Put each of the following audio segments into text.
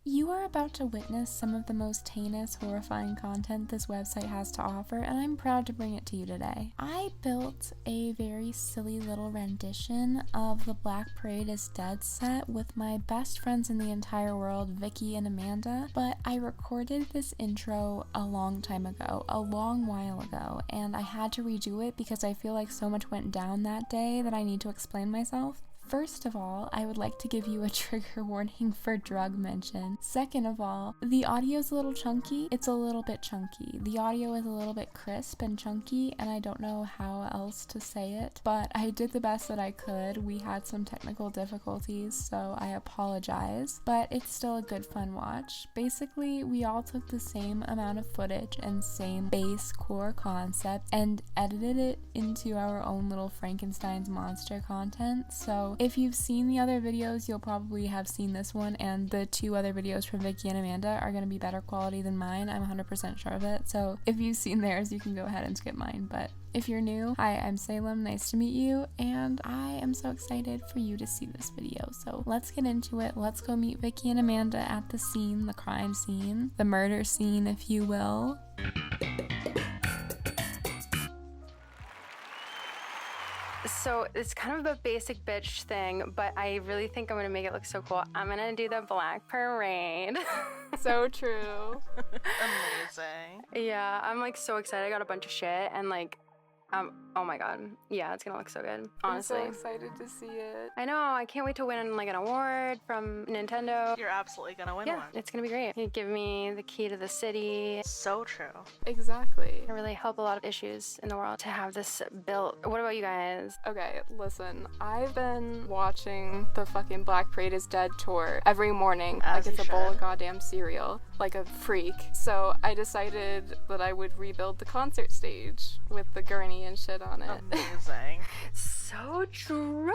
You are about to witness some of the most heinous, horrifying content this website has to offer, and I'm proud to bring it to you today. I built a very silly little rendition of the Black Parade is Dead set with my best friends in the entire world, Vikki and Amanda, but I recorded this intro a long time ago, a long while ago, and I had to redo it because I feel like so much went down that day that I need to explain myself. First of all, I would like to give you a trigger warning for drug mention. Second of all, the audio is a little chunky. It's a little bit chunky. The audio is a little bit crisp and chunky, and I don't know how else to say it, but I did the best that I could. We had some technical difficulties, so I apologize, but it's still a good fun watch. Basically, we all took the same amount of footage and same base core concept and edited it into our own little Frankenstein's monster content. So if you've seen the other videos, you'll probably have seen this one, and the two other videos from Vikki and Amanda are going to be better quality than mine. I'm 100% sure of it. So if you've seen theirs, you can go ahead and skip mine. But if you're new, hi, I'm Salem. Nice to meet you, and I am so excited for you to see this video. So let's get into it. Let's go meet Vikki and Amanda at the scene, the crime scene, the murder scene, if you will. So it's kind of a basic bitch thing, but I really think I'm gonna make it look so cool. I'm gonna do the Black Parade. So true. Amazing. Yeah, I'm like so excited. I got a bunch of shit and like, oh my god. Yeah, it's gonna look so good, honestly. I'm so excited to see it. I know, I can't wait to win like an award from Nintendo. You're absolutely gonna win Yeah, one. it's gonna be great. You give me the key to the city. So true. Exactly. I really help a lot of issues in the world to have this built. What about you guys? Okay, listen, I've been watching the fucking Black Parade is Dead tour every morning, As like it's you a bowl of should. goddamn cereal, like a freak. So I decided that I would rebuild the concert stage with the gurney and shit on it. Amazing. So true.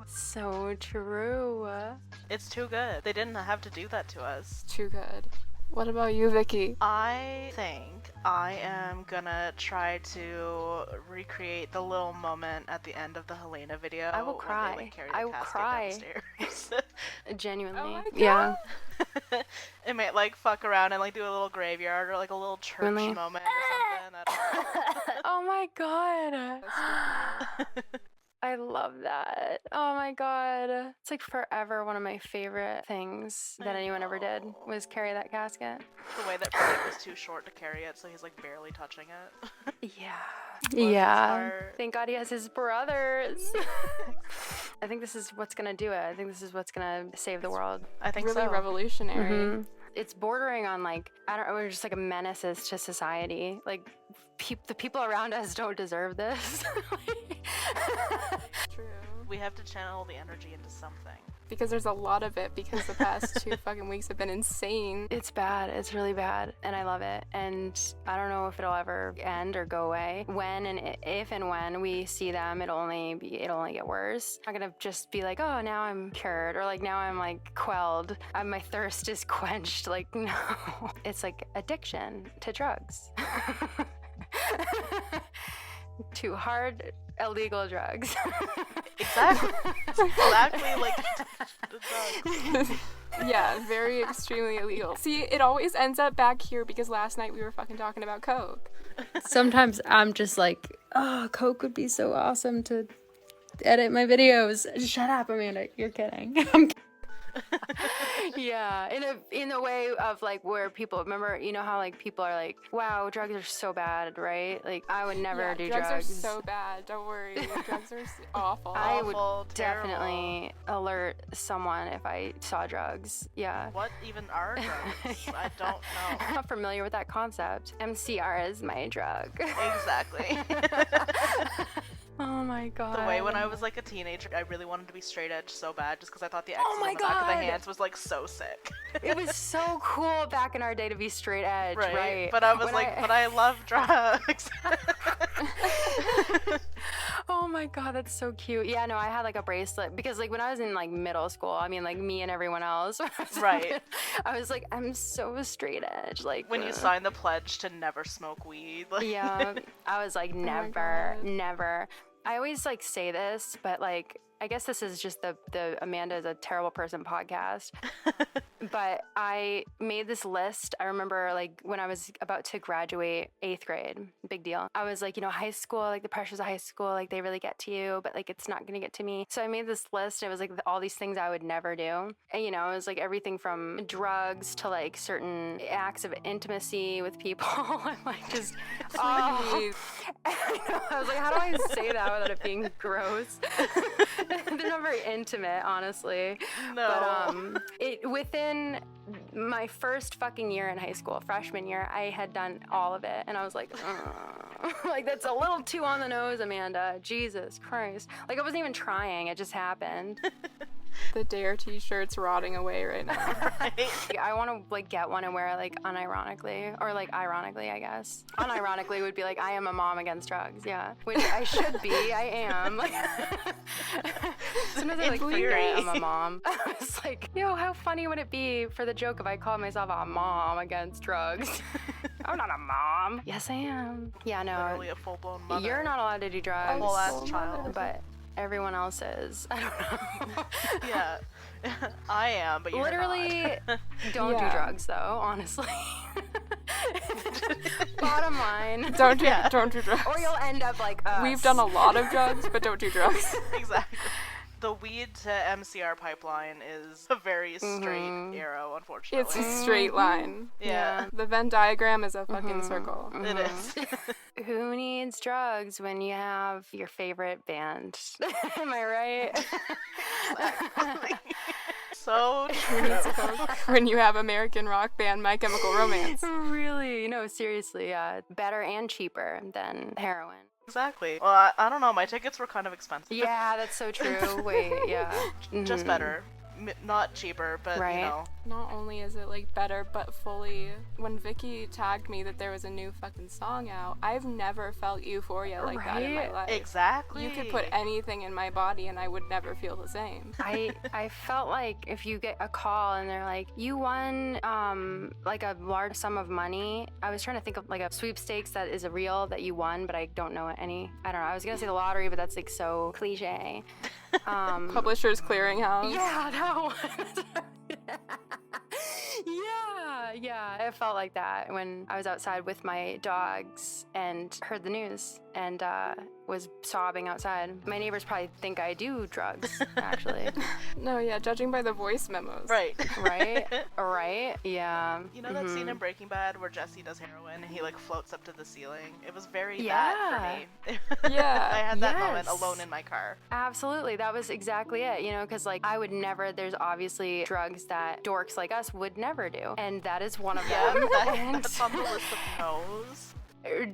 So true. It's too good. They didn't have to do that to us. Too good. What about you, Vikki? I think I am gonna try to recreate the little moment at the end of the Helena video. I will when cry. They, like, carry I the will casket cry. downstairs. Genuinely. Oh my God. Yeah. It might like fuck around and like do a little graveyard or like a little church Really? moment or something. I Oh my god. That's stupid. I love that. Oh my god. It's like forever one of my favorite things that anyone ever did know. was carry that casket. The way that Freddy was too short to carry it, so he's like barely touching it. Yeah. Bless his Yeah. heart. Thank God he has his brothers. I think this is what's gonna do it. I think this is what's gonna save the world. I think Really so. revolutionary. Mhm. It's bordering on like, I don't know, we're just like a menaces to society. Like, the people around us don't deserve this. True. We have to channel the energy into something. Because there's a lot of it, because the past 2 fucking weeks have been insane. It's bad. It's really bad. And I love it. And I don't know if it'll ever end or go away. When and if and when we see them, it'll only get worse. I'm not gonna just be like, oh, now I'm cured, or like now I'm like quelled. My thirst is quenched. Like, no. It's like addiction to drugs. To hard illegal drugs. Exactly. Exactly like the drugs. Yeah, very extremely illegal. See, it always ends up back here because last night we were fucking talking about coke. Sometimes I'm just like, oh, Coke would be so awesome to edit my videos. Shut up, Amanda. You're kidding. Yeah, in a way of like where people remember, you know how like people are like, wow, drugs are so bad, right? Like I would never do drugs. Drugs are so bad. Don't worry. Drugs are awful. I would Awful, terrible. definitely alert someone if I saw drugs. Yeah. What even are drugs? I don't know. I'm not familiar with that concept. MCR is my drug. Exactly. Oh my god. The way when I was like a teenager, I really wanted to be straight edge so bad just because I thought the X's Oh my on the back of the God. hands was like so sick. It was so cool back in our day to be straight edge, right? But I was When like, but I love drugs. Oh my god, that's so cute. Yeah, no, I had like a bracelet because like when I was in like middle school, I mean like me and everyone else. Right. I was like, I'm so straight edge. Like When you sign the pledge to never smoke weed. Like, yeah, I was like my never, God. never. I always like say this, but like I guess this is just the Amanda is a terrible person podcast. But I made this list. I remember like when I was about to graduate 8th grade, big deal. I was like, high school, like the pressures of high school, like they really get to you, but like it's not going to get to me. So I made this list. It was like all these things I would never do. And, it was like everything from drugs to like certain acts of intimacy with people. I'm like just, I was like, how do I say that without it being gross? They're not very intimate, honestly. No. But within my first fucking year in high school, freshman year, I had done all of it, and I was like, like that's a little too on the nose, Amanda. Jesus Christ! Like I wasn't even trying; it just happened. The Dare t-shirt's rotting away right now. Right? I want to like get one and wear it like unironically or like ironically, I guess. Unironically would be like I am a mom against drugs, yeah, which I should be. I am. Like sometimes I like forget I'm a mom. I was like, how funny would it be for the joke if I called myself a mom against drugs? I'm not a mom. Yes, I am. Yeah, no. Literally a full-blown mother. You're not allowed to do drugs. A whole-ass child. But everyone else is. I don't know. Yeah. I am, but you're literally not. don't do drugs though, honestly. Bottom line. Don't do drugs. Or you'll end up like us. We've done a lot of drugs, but don't do drugs. Exactly. The weed to MCR pipeline is a very straight arrow, unfortunately. It's a straight line. Yeah. The Venn diagram is a fucking circle. It is. Who needs drugs when you have your favorite band? Am I right? Exactly. So Who needs coke when you have American rock band My Chemical Romance? Really? No, seriously, yeah. Better and cheaper than heroin. Exactly. Well, I don't know. My tickets were kind of expensive. Yeah, that's so true. Wait, yeah. Just better. Not cheaper, but Right. Not only is it like better, but fully. When Vikki tagged me that there was a new fucking song out, I've never felt euphoria like that in my life. Exactly. You could put anything in my body and I would never feel the same. I felt like if you get a call and they're like, you won like a large sum of money. I was trying to think of like a sweepstakes that is a real that you won, but I don't know any. I don't know. I was gonna say the lottery, but that's like so cliche. Publishers Clearinghouse. Yeah, that one. Yeah, it felt like that when I was outside with my dogs and heard the news and was sobbing outside. My neighbors probably think I do drugs, actually. No, yeah, judging by the voice memos. Right. Right? Yeah. You know that scene in Breaking Bad where Jesse does heroin and he like floats up to the ceiling? It was very that for me. Yeah. I had that moment alone in my car. Absolutely. That was exactly it, because like I would never, there's obviously drugs that dorks like us would never do. And that is one of them. That's on the list of no's.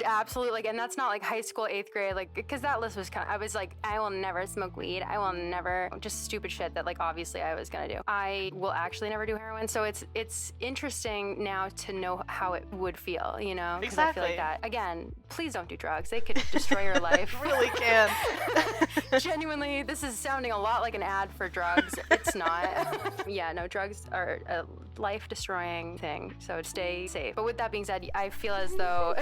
Absolutely, like, and that's not like high school 8th grade, like, because that list was I was like, I will never smoke weed, I will never, just stupid shit that like obviously I was gonna do. I will actually never do heroin, so it's interesting now to know how it would feel, because I feel like that, again, please don't do drugs, they could destroy your life. Really can. Genuinely, this is sounding a lot like an ad for drugs. It's not. Yeah, no, drugs are a life-destroying thing, so stay safe. But with that being said, I feel as though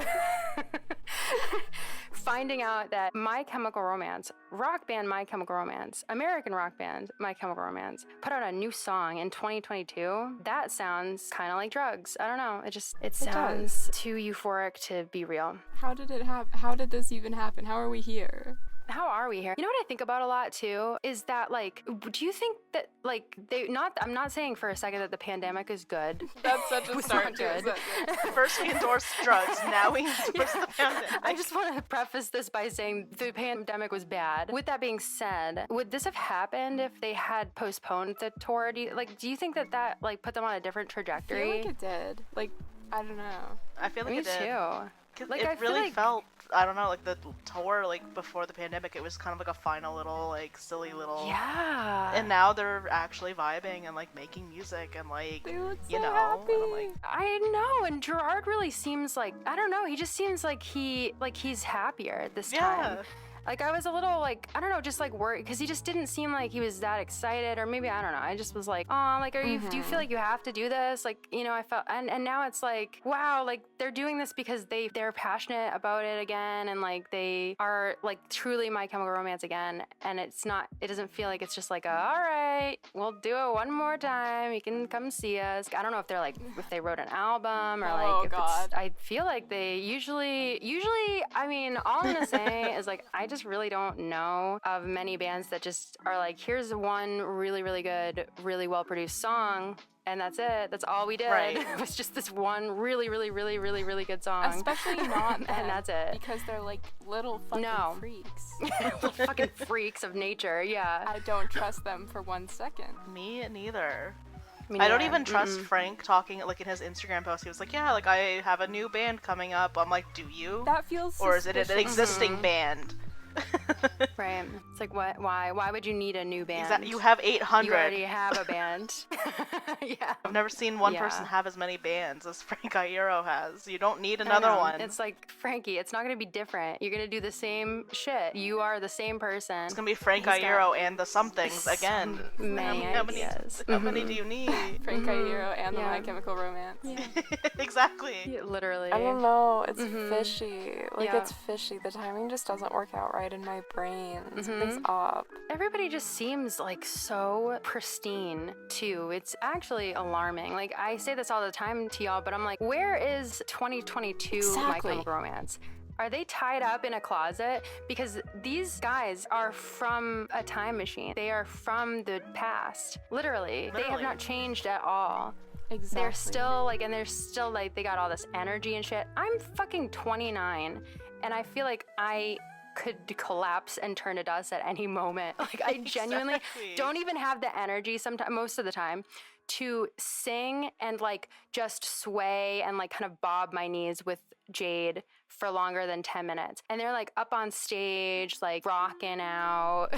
finding out that My Chemical Romance, rock band My Chemical Romance, American rock band My Chemical Romance, put out a new song in 2022, that sounds kind of like drugs. I don't know. It sounds too euphoric to be real. How did it happen? How did this even happen? How are we here? How are we here? You know what I think about a lot too is that like, do you think that like I'm not saying for a second that the pandemic is good. That's such a start to it. First we endorse drugs, now we endorse the pandemic. I just want to preface this by saying the pandemic was bad. With that being said, would this have happened if they had postponed the tour? Do you think that like put them on a different trajectory? I feel like it did. Like, I don't know. I feel like Me it did. too. Like, it really felt, I don't know, like the tour, like before the pandemic, it was kind of like a final little, like silly little. Yeah. And now they're actually vibing and like making music and like, They look so you know, happy. and I'm like, I know, and Gerard really seems like, I don't know, he just seems like he's happier this time. Like, I was a little, like, I don't know, just, like, worried, because he just didn't seem like he was that excited, or maybe, I don't know, I just was like, oh, like, do you feel like you have to do this? Like, you know, I felt, and now it's like, wow, like, they're doing this because they're passionate about it again, and, like, they are, like, truly My Chemical Romance again, and it doesn't feel like it's just like, all right, we'll do it one more time, you can come see us. I don't know if they're, like, if they wrote an album, or, like, I feel like they usually, I mean, all I'm gonna say is, like, I just really don't know of many bands that just are like, here's one really, really good, really well-produced song, and that's it. That's all we did. Right. It was just this one really, really, really, really, really good song. Especially not them, and that's it. Because they're like little fucking freaks. Little fucking freaks of nature, yeah. I don't trust them for 1 second. Me neither. Me I don't neither. even trust Frank talking, like, in his Instagram post. He was like, yeah, like, I have a new band coming up. I'm like, do you? That feels Or is it suspicious. an existing band? Right. It's like, what? Why would you need a new band? Exactly. You have 800. You already have a band. Yeah. I've never seen one person have as many bands as Frank Iero has. You don't need another one. It's like, Frankie, it's not going to be different. You're going to do the same shit. You are the same person. It's going to be Frank Iero and the Somethings again. Many ideas. How many do you need? Frank Iero and the My Chemical Romance. Yeah. Exactly. Yeah, literally. I don't know. It's fishy. Like, it's fishy. The timing just doesn't work out right in my brain. Something's up. Everybody just seems like so pristine too. It's actually alarming. Like, I say this all the time to y'all, but I'm like, where is 2022 My Chemical Romance? Are they tied up in a closet? Because these guys are from a time machine. They are from the past. Literally. They have not changed at all. Exactly. They're still like, and they're still like, they got all this energy and shit. I'm fucking 29, and I feel like I could collapse and turn to dust at any moment. Like, I genuinely don't even have the energy most of the time to sing and, like, just sway and, like, kind of bob my knees with Jade for longer than 10 minutes. And they're, like, up on stage, like, rocking out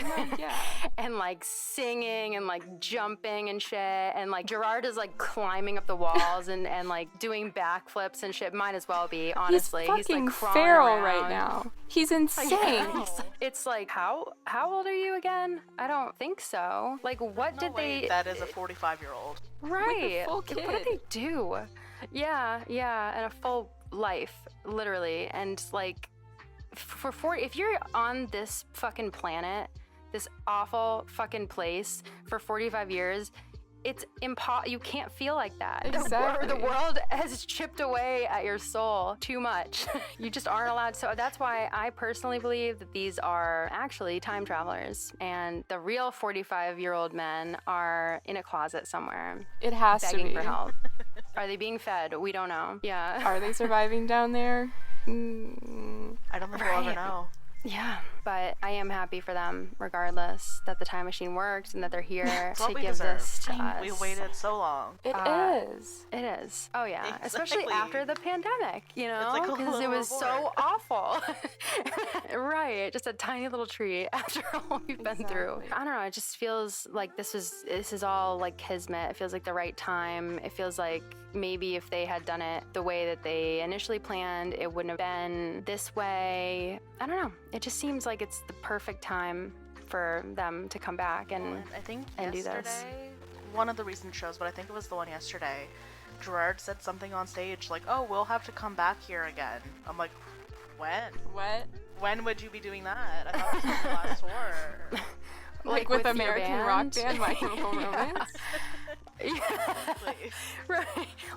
and, like, singing and, like, jumping and shit. And, like, Gerard is, like, climbing up the walls and like, doing backflips and shit. Might as well be, honestly. He's fucking like, feral around right now. He's insane. It's like, how old are you again? I don't think so. Like, what did they... That is a 45-year-old. Right. Like a full kid. What did they do? Yeah, and a full life, literally. And, like, for 40, if you're on this fucking planet, this awful fucking place for 45 years, it's you can't feel like that. Exactly. The world has chipped away at your soul too much. You just aren't allowed. So that's why I personally believe that these are actually time travelers, and the real 45-year-old men are in a closet somewhere. It has to be. Begging for help. Are they being fed? We don't know. Yeah. Are they surviving down there? I don't think we'll ever know. Yeah, but I am happy for them, regardless, that the time machine worked and that they're here to give deserve. this to us. We waited so long. It is. It is. Oh, yeah. Exactly. Especially after the pandemic, you know? It's like a Because it little was so reward. awful. Right. Just a tiny little treat after all we've been through. I don't know. It just feels like this is all like kismet. It feels like the right time. It feels like maybe if they had done it the way that they initially planned, it wouldn't have been this way. I don't know. It just seems like it's the perfect time for them to come back and I think do this. yesterday, one of the recent shows, but I think it was the one yesterday, Gerard said something on stage like, oh, we'll have to come back here again. I'm like, when? What? When would you be doing that? I thought this was the last tour. Like with your American rock band My Chemical Romance? Right.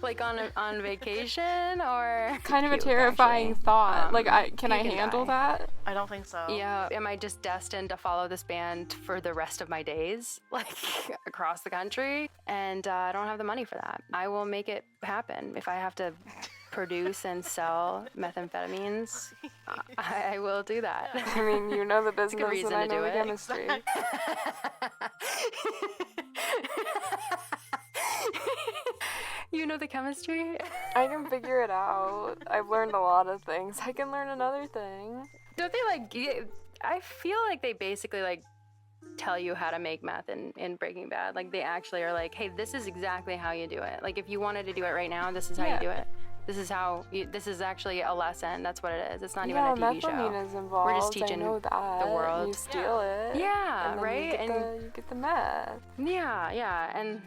Like on vacation, or Kind of a Cute, terrifying actually. thought. Like, can I you can handle die. that? I don't think so. Yeah, am I just destined to follow this band for the rest of my days, like across the country? And I don't have the money for that. I will make it happen. If I have to produce and sell methamphetamines, I will do that. I mean, you know the business reason and I to know do the it. chemistry. You know the chemistry? I can figure it out. I've learned a lot of things. I can learn another thing. Don't they I feel like they basically like tell you how to make meth in Breaking Bad. Like, they actually are like, hey, this is exactly how you do it. Like, if you wanted to do it right now, this is how you do it. This is how. This is actually a lesson. That's what it is. It's not even Yeah, a TV show. methamphetamine is involved. We're just teaching I know that. the world. You steal it. Yeah, and then right. You get the meth. Yeah, and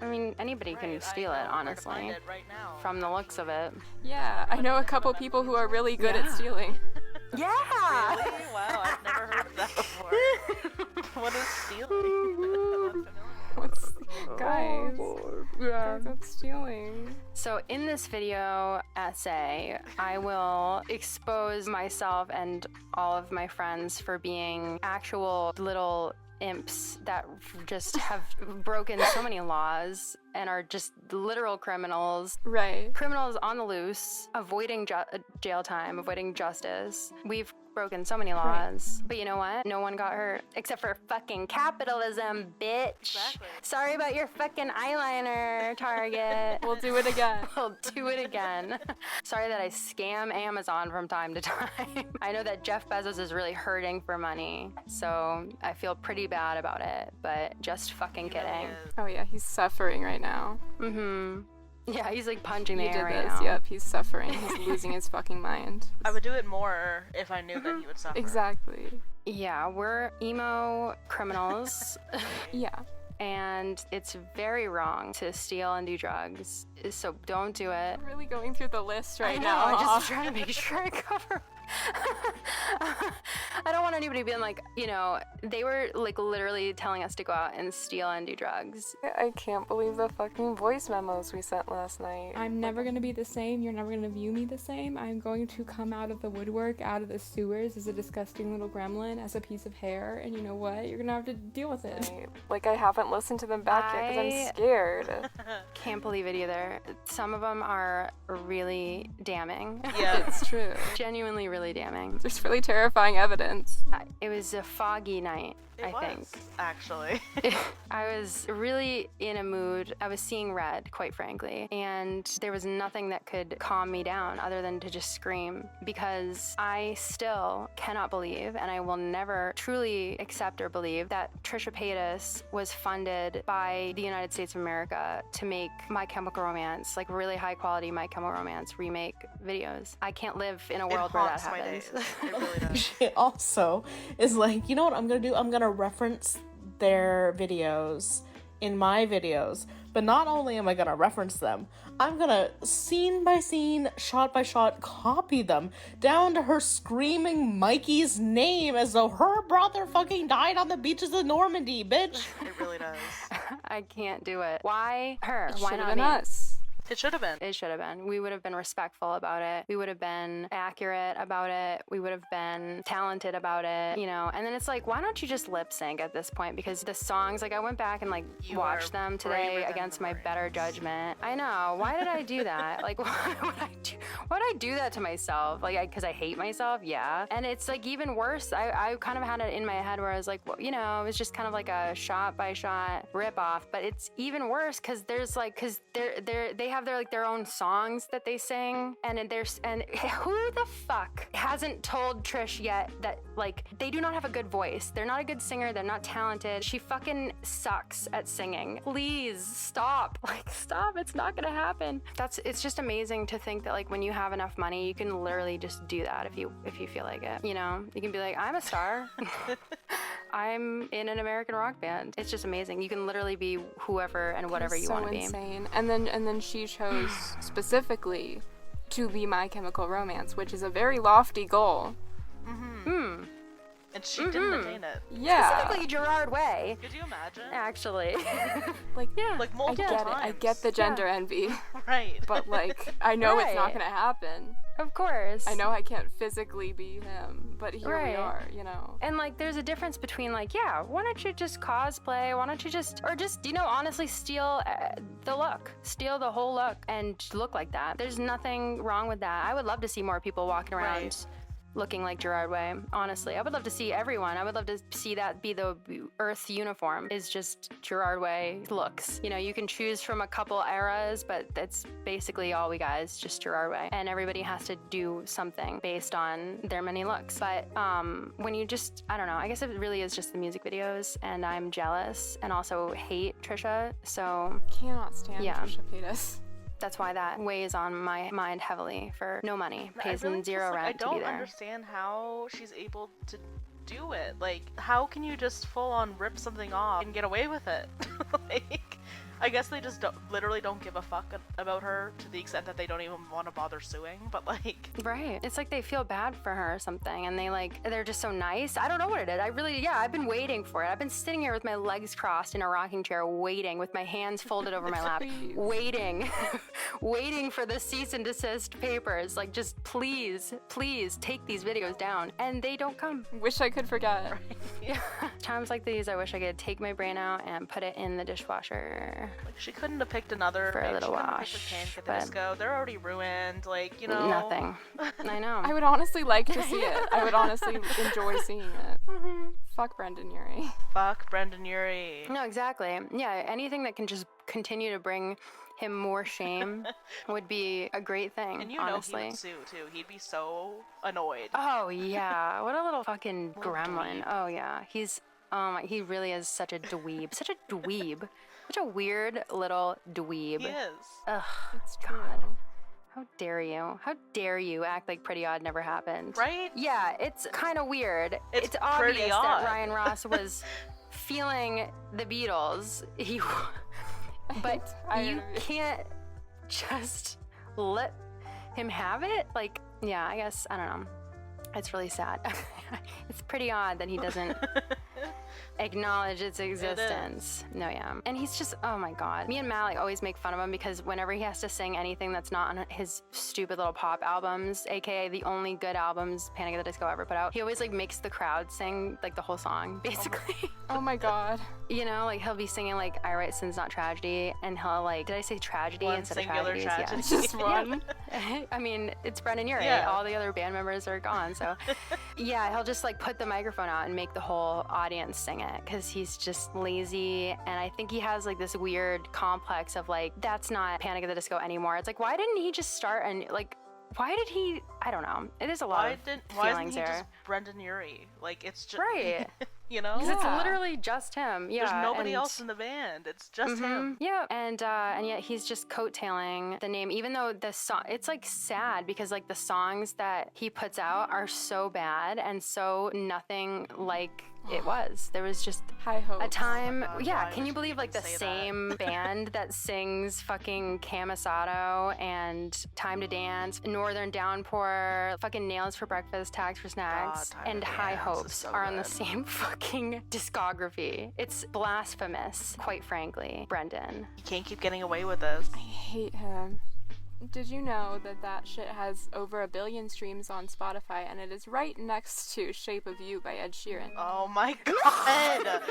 I mean anybody can steal it, honestly. Find it right now. From the looks of it. Yeah, I know a couple people who are really good at stealing. Yeah. Really? Wow, I've never heard of that before. What is stealing? What's guys? What's stealing? So in this video essay, I will expose myself and all of my friends for being actual little imps that just have broken so many laws and are just literal criminals. Right. Criminals on the loose, avoiding jail time, avoiding justice. We've broken so many laws. But you know what? No one got hurt. Except for fucking capitalism, bitch. Exactly. Sorry about your fucking eyeliner, Target. We'll do it again. We'll do it again. Sorry that I scam Amazon from time to time. I know that Jeff Bezos is really hurting for money, so I feel pretty bad about it, but just fucking kidding. Oh yeah, he's suffering right now. Mm-hmm. Yeah, he's like punching the You air did right this. now. Yep, he's suffering. He's losing his fucking mind. I would do it more if I knew that he would suffer. Exactly. Yeah, we're emo criminals. Yeah. And it's very wrong to steal and do drugs. So don't do it. I'm really going through the list right I know, now. I'm just trying to make sure I cover. I don't want anybody being like, you know, they were like literally telling us to go out and steal and do drugs. I can't believe the fucking voice memos we sent last night. I'm never gonna be the same. You're never gonna view me the same. I'm going to come out of the woodwork, out of the sewers as a disgusting little gremlin, as a piece of hair. And you know what? You're gonna have to deal with it. Like, I haven't listened to them back yet because I'm scared. Can't believe it either. Some of them are really damning. Yeah. It's true. Genuinely really damning. There's really terrifying evidence. It was a foggy night, It I was, think. actually. I was really in a mood. I was seeing red, quite frankly, and there was nothing that could calm me down other than to just scream, because I still cannot believe, and I will never truly accept or believe, that Trisha Paytas was funded by the United States of America to make My Chemical Romance, like really high quality My Chemical Romance remake videos. I can't live in a world where that haunts my happens. days. It really does. It also is like, you know what I'm gonna do? I'm gonna reference their videos in my videos, but not only am I gonna reference them, I'm gonna scene by scene, shot by shot, copy them down to her screaming Mikey's name as though her brother fucking died on the beaches of Normandy, bitch. It really does. I can't do it. Why her? It Why should not have been me? us. It should have been. It should have been. We would have been respectful about it. We would have been accurate about it. We would have been talented about it, you know? And then it's like, why don't you just lip sync at this point? Because the songs, like I went back and like You watched are them braver today than against the my brain. better judgment. I know. Why did I do that? Like, why would I do that to myself? Like, because I hate myself? Yeah. And it's like even worse. I kind of had it in my head where I was like, well, you know, it was just kind of like a shot by shot rip off. But it's even worse because there's like, because they have their own songs that they sing, and who the fuck hasn't told Trish yet that like they do not have a good voice? They're not a good singer. They're not talented. She fucking sucks at singing. Please stop. Like stop. It's not gonna happen. It's just amazing to think that like when you have enough money, you can literally just do that if you feel like it. You know, you can be like, I'm a star. I'm in an American rock band. It's just amazing. You can literally be whoever and whatever you want to be. So insane. And then she chose specifically to be My Chemical Romance, which is a very lofty goal. And she didn't attain it. Yeah. Specifically Gerard Way, Could you imagine? actually. Like, Yeah. Like I multiple get it. times. I get the gender envy, Right. but like, I know it's not Right. gonna happen. Of course. I know I can't physically be him, but here we Right. are, you know. And like, there's a difference between like, yeah, why don't you just cosplay? Why don't you just, you know, honestly steal the look, steal the whole look and look like that. There's nothing wrong with that. I would love to see more people walking around Right. looking like Gerard Way. Honestly, I would love to see everyone. I would love to see that be the Earth uniform, is just Gerard Way looks. You know, you can choose from a couple eras, but that's basically all we got is just Gerard Way. And everybody has to do something based on their many looks. But when you just, I don't know, I guess it really is just the music videos, and I'm jealous and also hate Trisha. So Cannot stand Yeah. Trisha Paytas. that's why that weighs on my mind heavily. For no money, pays I really him zero just, like, rent to I be don't there. understand how she's able to do it. Like, how can you just full on rip something off and get away with it? Like, I guess they just literally don't give a fuck about her to the extent that they don't even want to bother suing, but like... Right. It's like they feel bad for her or something, and they're just so nice. I don't know what it is. I've been waiting for it. I've been sitting here with my legs crossed in a rocking chair, waiting with my hands folded over my lap, waiting, waiting for the cease and desist papers. Like, just please take these videos down. And they don't come. Wish I could forget. Yeah. Times like these, I wish I could take my brain out and put it in the dishwasher. Like, she couldn't have picked another. For a little she wash, couldn't have picked Panic at the Disco. They're already ruined. Like, you know. Nothing. I know. I would honestly like to see it. I would honestly enjoy seeing it. Fuck Brendan Urie. Fuck Brendan Urie. No, exactly. Yeah, anything that can just continue to bring him more shame would be a great thing. And you honestly. know he would sue too. He'd be so annoyed. Oh yeah, what a little fucking gremlin. Oh yeah, he really is such a dweeb. Such a dweeb. Such a weird little dweeb. He is. Ugh. It's true. God. How dare you? How dare you act like Pretty Odd never happened? Right? Yeah, it's kind of weird. It's obvious pretty that odd. Ryan Ross was feeling the Beatles. But you can't just let him have it? Like, yeah, I guess, I don't know. It's really sad. It's pretty odd that he doesn't acknowledge its existence. No, yeah. And he's just, oh my God. Me and Matt always make fun of him because whenever he has to sing anything that's not on his stupid little pop albums, aka the only good albums Panic at the Disco ever put out, he always like makes the crowd sing like the whole song, basically. Oh my God. You know, like he'll be singing like I Write Sin's Not Tragedy, and he'll like, did I say tragedy One instead of singular tragedies? tragedy. Yeah, It's just one. I mean, it's Brendan Urie. Yeah. All the other band members are gone, so yeah, he'll just like put the microphone out and make the whole audience sing it because he's just lazy. And I think he has like this weird complex of like, that's not Panic at the Disco anymore. It's like, why didn't he just start and like, why did he? I don't know. It is a lot of why isn't feelings he there. just Brendan Urie? Like, it's just Right. You know? Because it's Yeah. literally just him. Yeah. There's nobody and- else in the band. It's just him. Yeah, and yet he's just coattailing the name, even though the song, it's like sad because like the songs that he puts out are so bad and so nothing like it was. There was just High hopes. a time, God, yeah, why can would you you believe like the say that? same band that sings fucking Camisado and Time to Dance, Northern Downpour, fucking Nails for Breakfast, Tags for Snacks, Time to and High Dance is Hopes so are on the good. same fucking discography. It's blasphemous, quite frankly, Brendan. You can't keep getting away with this. I hate him. Did you know that shit has over 1 billion streams on Spotify, and it is right next to Shape of You by Ed Sheeran? Oh my God.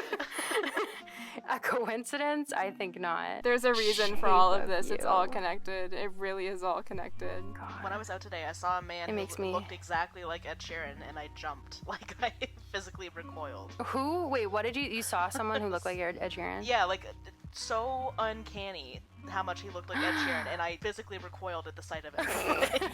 A coincidence? I think not. There's a reason for all Shape of this. It's You. all connected. It really is all connected. When I was out today, I saw a man It who makes me- looked exactly like Ed Sheeran, and I jumped. Like, I physically recoiled. Who? Wait, what did you saw someone who looked like Ed Sheeran? Yeah, like, so uncanny how much he looked like Ed Sheeran, and I physically recoiled at the sight of it.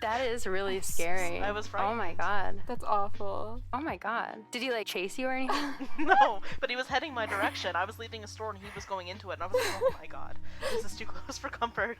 That is really scary. I was Oh frightened. my God. That's awful. Oh my God. Did he like chase you or anything? No, but he was heading my direction. I was leaving a store, and he was going into it, and I was like, oh my God, this is too close for comfort.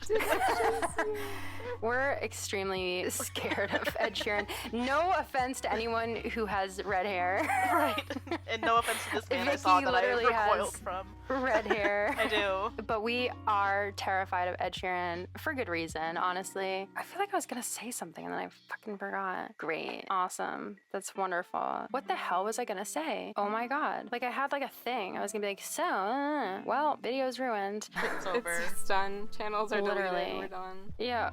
We're extremely scared of Ed Sheeran. No offense to anyone who has red hair. Right. And no offense to this man I Vikki saw that I literally recoiled has from. Red hair. I do. But we are terrified of Ed Sheeran for good reason, honestly. I feel like I was gonna say something and then I fucking forgot. Great. Awesome. That's wonderful. What the hell was I gonna say? Oh my God. Like I had like a thing. I was gonna be like, well, video's ruined. It's over. It's done. Channels are Literally. deleted. We're done. Yeah.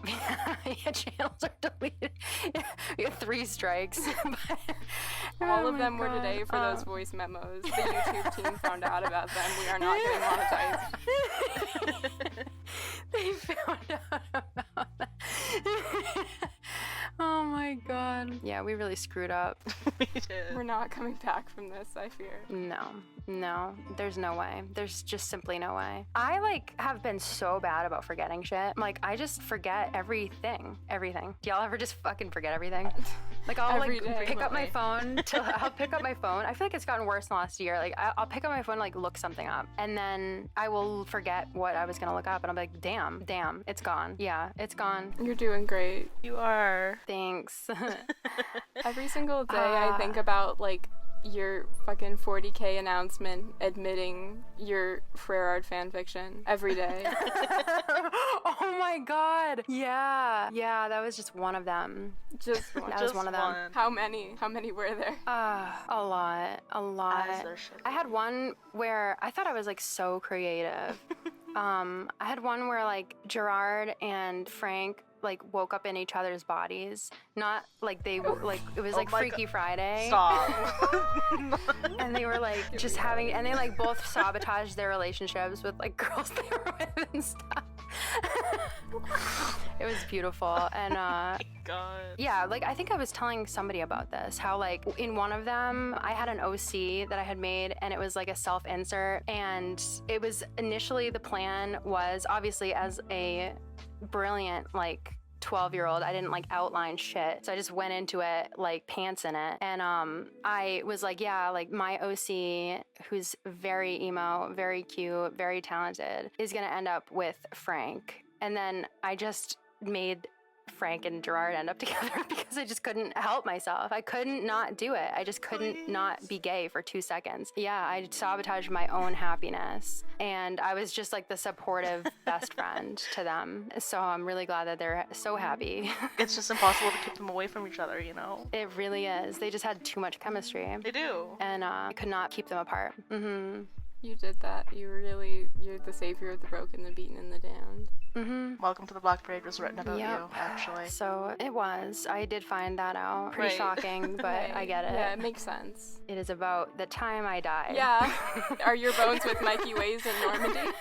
Yeah, channels are deleted. We have 3 strikes. All Oh of my them were God. today for those voice memos. The YouTube team found out about them. We are not getting monetized. They found out about that. Oh my God. Yeah, we really screwed up. We did. We're not coming back from this, I fear. No. No, there's no way. There's just simply no way. I like have been so bad about forgetting shit. Like I just forget everything. Do y'all ever just fucking forget everything? Like I'll Every like day. pick up my phone. I'll pick up my phone. I feel like it's gotten worse in the last year. Like I'll pick up my phone, like look something up, and then I will forget what I was gonna look up, and I'm like, damn, it's gone. Yeah, it's gone. You're doing great. You are. Thanks. Every single day I think about like your fucking 40K announcement admitting your Frerard fanfiction every day. Oh my god. Yeah, that was just one of them. Just one. That was one of them. How many were there? A lot. As there should I had one where I thought I was like so creative. I had one where like Gerard and Frank like woke up in each other's bodies, not like they like it was like Freaky Friday. Stop. And they were like just having, and they like both sabotaged their relationships with like girls they were with and stuff. It was beautiful. And God. yeah, like I think I was telling somebody about this, how like in one of them I had an OC that I had made, and it was like a self-insert, and it was initially the plan was obviously as a brilliant like 12-year-old, I didn't like outline shit, so I just went into it like pants in it. And I was like, yeah, like my OC, who's very emo, very cute, very talented, is gonna end up with Frank. And then I just made Frank and Gerard end up together because I just couldn't help myself. I couldn't not do it. I just couldn't not be gay for 2 seconds. Yeah, I sabotaged my own happiness, and I was just like the supportive best friend to them. So I'm really glad that they're so happy. It's just impossible to keep them away from each other, you know? It really is. They just had too much chemistry. They do. And I could not keep them apart. Mm-hmm. You did that. You're the savior of the broken, the beaten, and the damned. Mm-hmm. Welcome to the Black Parade was written about you, actually. So it was. I did find that out. Pretty Right. shocking, but Right. I get it. Yeah, it makes sense. It is about the time I died. Yeah. Are your bones with Mikey Ways in Normandy?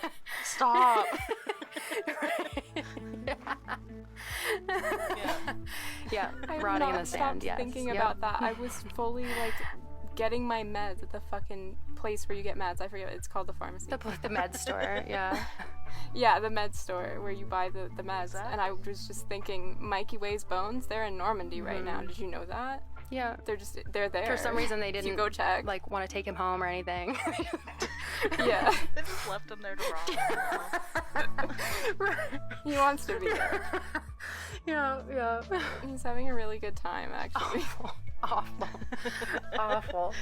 Stop. Yeah, I have rotting in not the stopped sand. Yes. thinking Yep. about that. I was fully like getting my meds at the fucking place where you get meds. I forget what it's called, the pharmacy. The med store. Yeah. Yeah, the med store where you buy the meds. And I was just thinking, Mikey Way's bones, they're in Normandy right now. Did you know that? Yeah. They're there. For some reason they So didn't you go check. like want to take him home or anything. Yeah. They just left him there to rot. He wants to be there. Yeah. He's having a really good time, actually. Awful.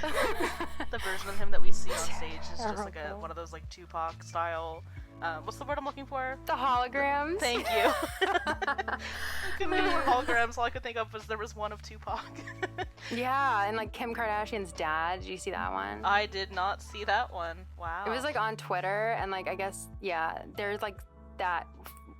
The version of him that we see on stage is just like one of those like Tupac style. What's the word I'm looking for? The holograms. Thank you. I couldn't think of holograms. All I could think of was there was one of Tupac. Yeah, and like Kim Kardashian's dad. Did you see that one? I did not see that one. Wow. It was like on Twitter, and like I guess there's like that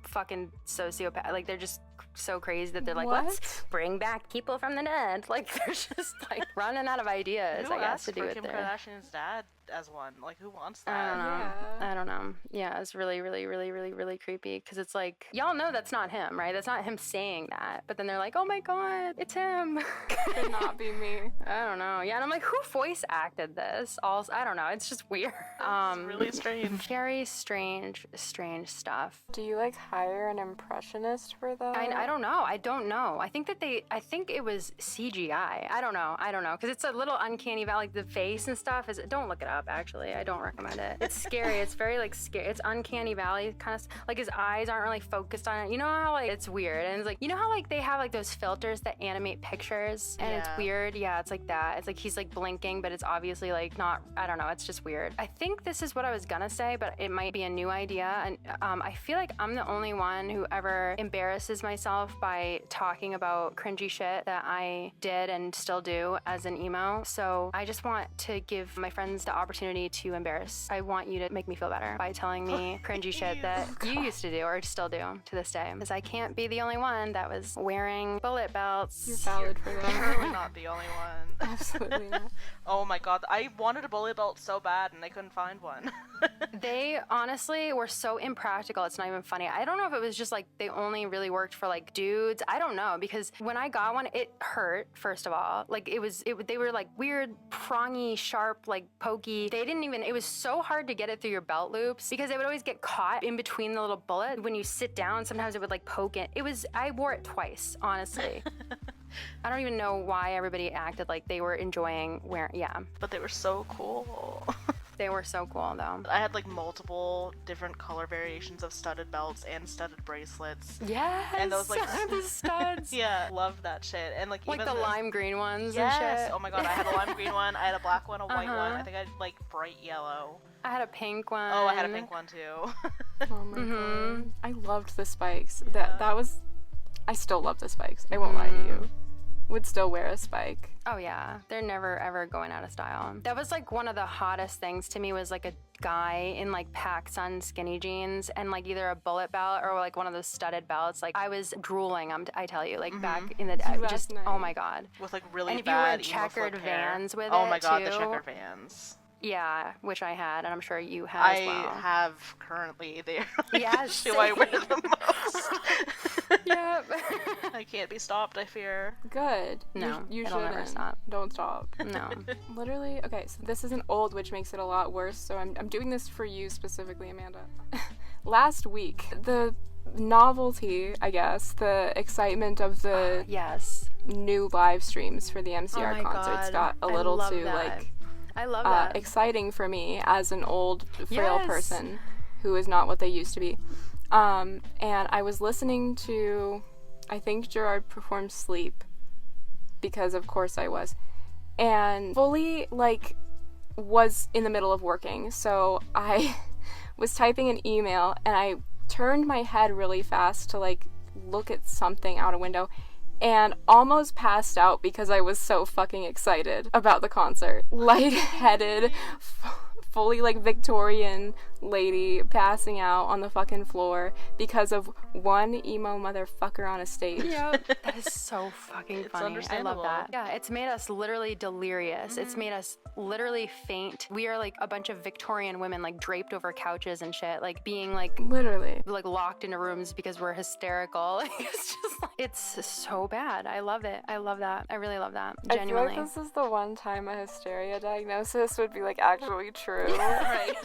fucking sociopath. Like they're just so crazy that they're like, let's bring back people from the dead. Like they're just like running out of ideas. Who I guess asked to do for it Kim there. Kardashian's dad as one? Like who wants that? I don't know. Yeah. I don't know. Yeah, it's really, really, really, really, really creepy because it's like, y'all know that's not him, right? That's not him saying that. But then they're like, oh my God, it's him. Could not be me. I don't know. Yeah, and I'm like, who voice acted this? I don't know. It's just weird. It's really strange. Very strange stuff. Do you like hire an impressionist for that? I don't know. I don't know. I think it was CGI. I don't know. Because it's a little uncanny valley. Like the face and stuff don't look it up, actually. I don't recommend it. It's scary. It's very like scary. It's uncanny valley kind of, like his eyes aren't really focused on it. You know how like it's weird, and it's like, you know how like they have like those filters that animate pictures and it's weird. Yeah, it's like that. It's like he's like blinking, but it's obviously like not. I don't know. It's just weird. I think this is what I was gonna say, but it might be a new idea. And I feel like I'm the only one who ever embarrasses myself by talking about cringy shit that I did and still do as an emo. So I just want to give my friends the opportunity to embarrass. I want you to make me feel better by telling me cringy shit that you used to do or still do to this day. Because I can't be the only one that was wearing bullet belts. You're valid for that. Definitely not the only one. Absolutely not. Oh my God, I wanted a bullet belt so bad and I couldn't find one. They honestly were so impractical. It's not even funny. I don't know if it was just like they only really worked for like like dudes. I don't know, because when I got one, it hurt, first of all. Like they were like weird, prongy, sharp, like pokey. It was so hard to get it through your belt loops because it would always get caught in between the little bullet. When you sit down, sometimes it would like poke it. I wore it twice, honestly. I don't even know why everybody acted like they were enjoying wearing, yeah. But they were so cool. They were so cool, though. I had like multiple different color variations of studded belts and studded bracelets. Yes! And those like the studs. Yeah, love that shit. And like even the lime green ones yes! and shit. Oh my god, I had a lime green one, I had a black one, a white one. I think I had like bright yellow. I had a pink one. Oh, I had a pink one too. Oh my god. I loved the spikes. That was... I still love the spikes. I won't lie to you. Would still wear a spike. Oh yeah, they're never ever going out of style. That was like one of the hottest things to me, was like a guy in like PacSun skinny jeans and like either a bullet belt or like one of those studded belts. Like I was drooling, I tell you, like back in the day. Just nice. Oh my god. With like really and if bad you wear checkered Vans with it oh my god, too. the checkered Vans. Yeah, which I had, and I'm sure you have as well. I have currently. They're like yes, the shoe I wear the most. Yep. I can't be stopped, I fear. Good. No, you it'll shouldn't. never stop. Don't stop. No. Literally, okay, so this isn't old, which makes it a lot worse, so I'm doing this for you specifically, Amanda. Last week, the novelty, I guess, the excitement of the yes. new live streams for the MCR oh concerts God. got a little too, that. like... I love that. Exciting for me as an old, frail yes. person who is not what they used to be. And I was listening to, I think Gerard performed Sleep, because of course I was, and fully, like, was in the middle of working, so I was typing an email, and I turned my head really fast to, like, look at something out a window, and almost passed out because I was so fucking excited about the concert. Lightheaded, fully like Victorian lady passing out on the fucking floor because of one emo motherfucker on a stage. Yep. That is so fucking funny. I understandable. love that. Yeah, it's made us literally delirious. It's made us literally faint. We are like a bunch of Victorian women like draped over couches and shit, like being like Literally. like locked into rooms because we're hysterical. It's just like, it's so bad. I love it. I love that. I really love that. Genuinely. I feel like this is the one time a hysteria diagnosis would be like actually true. Right.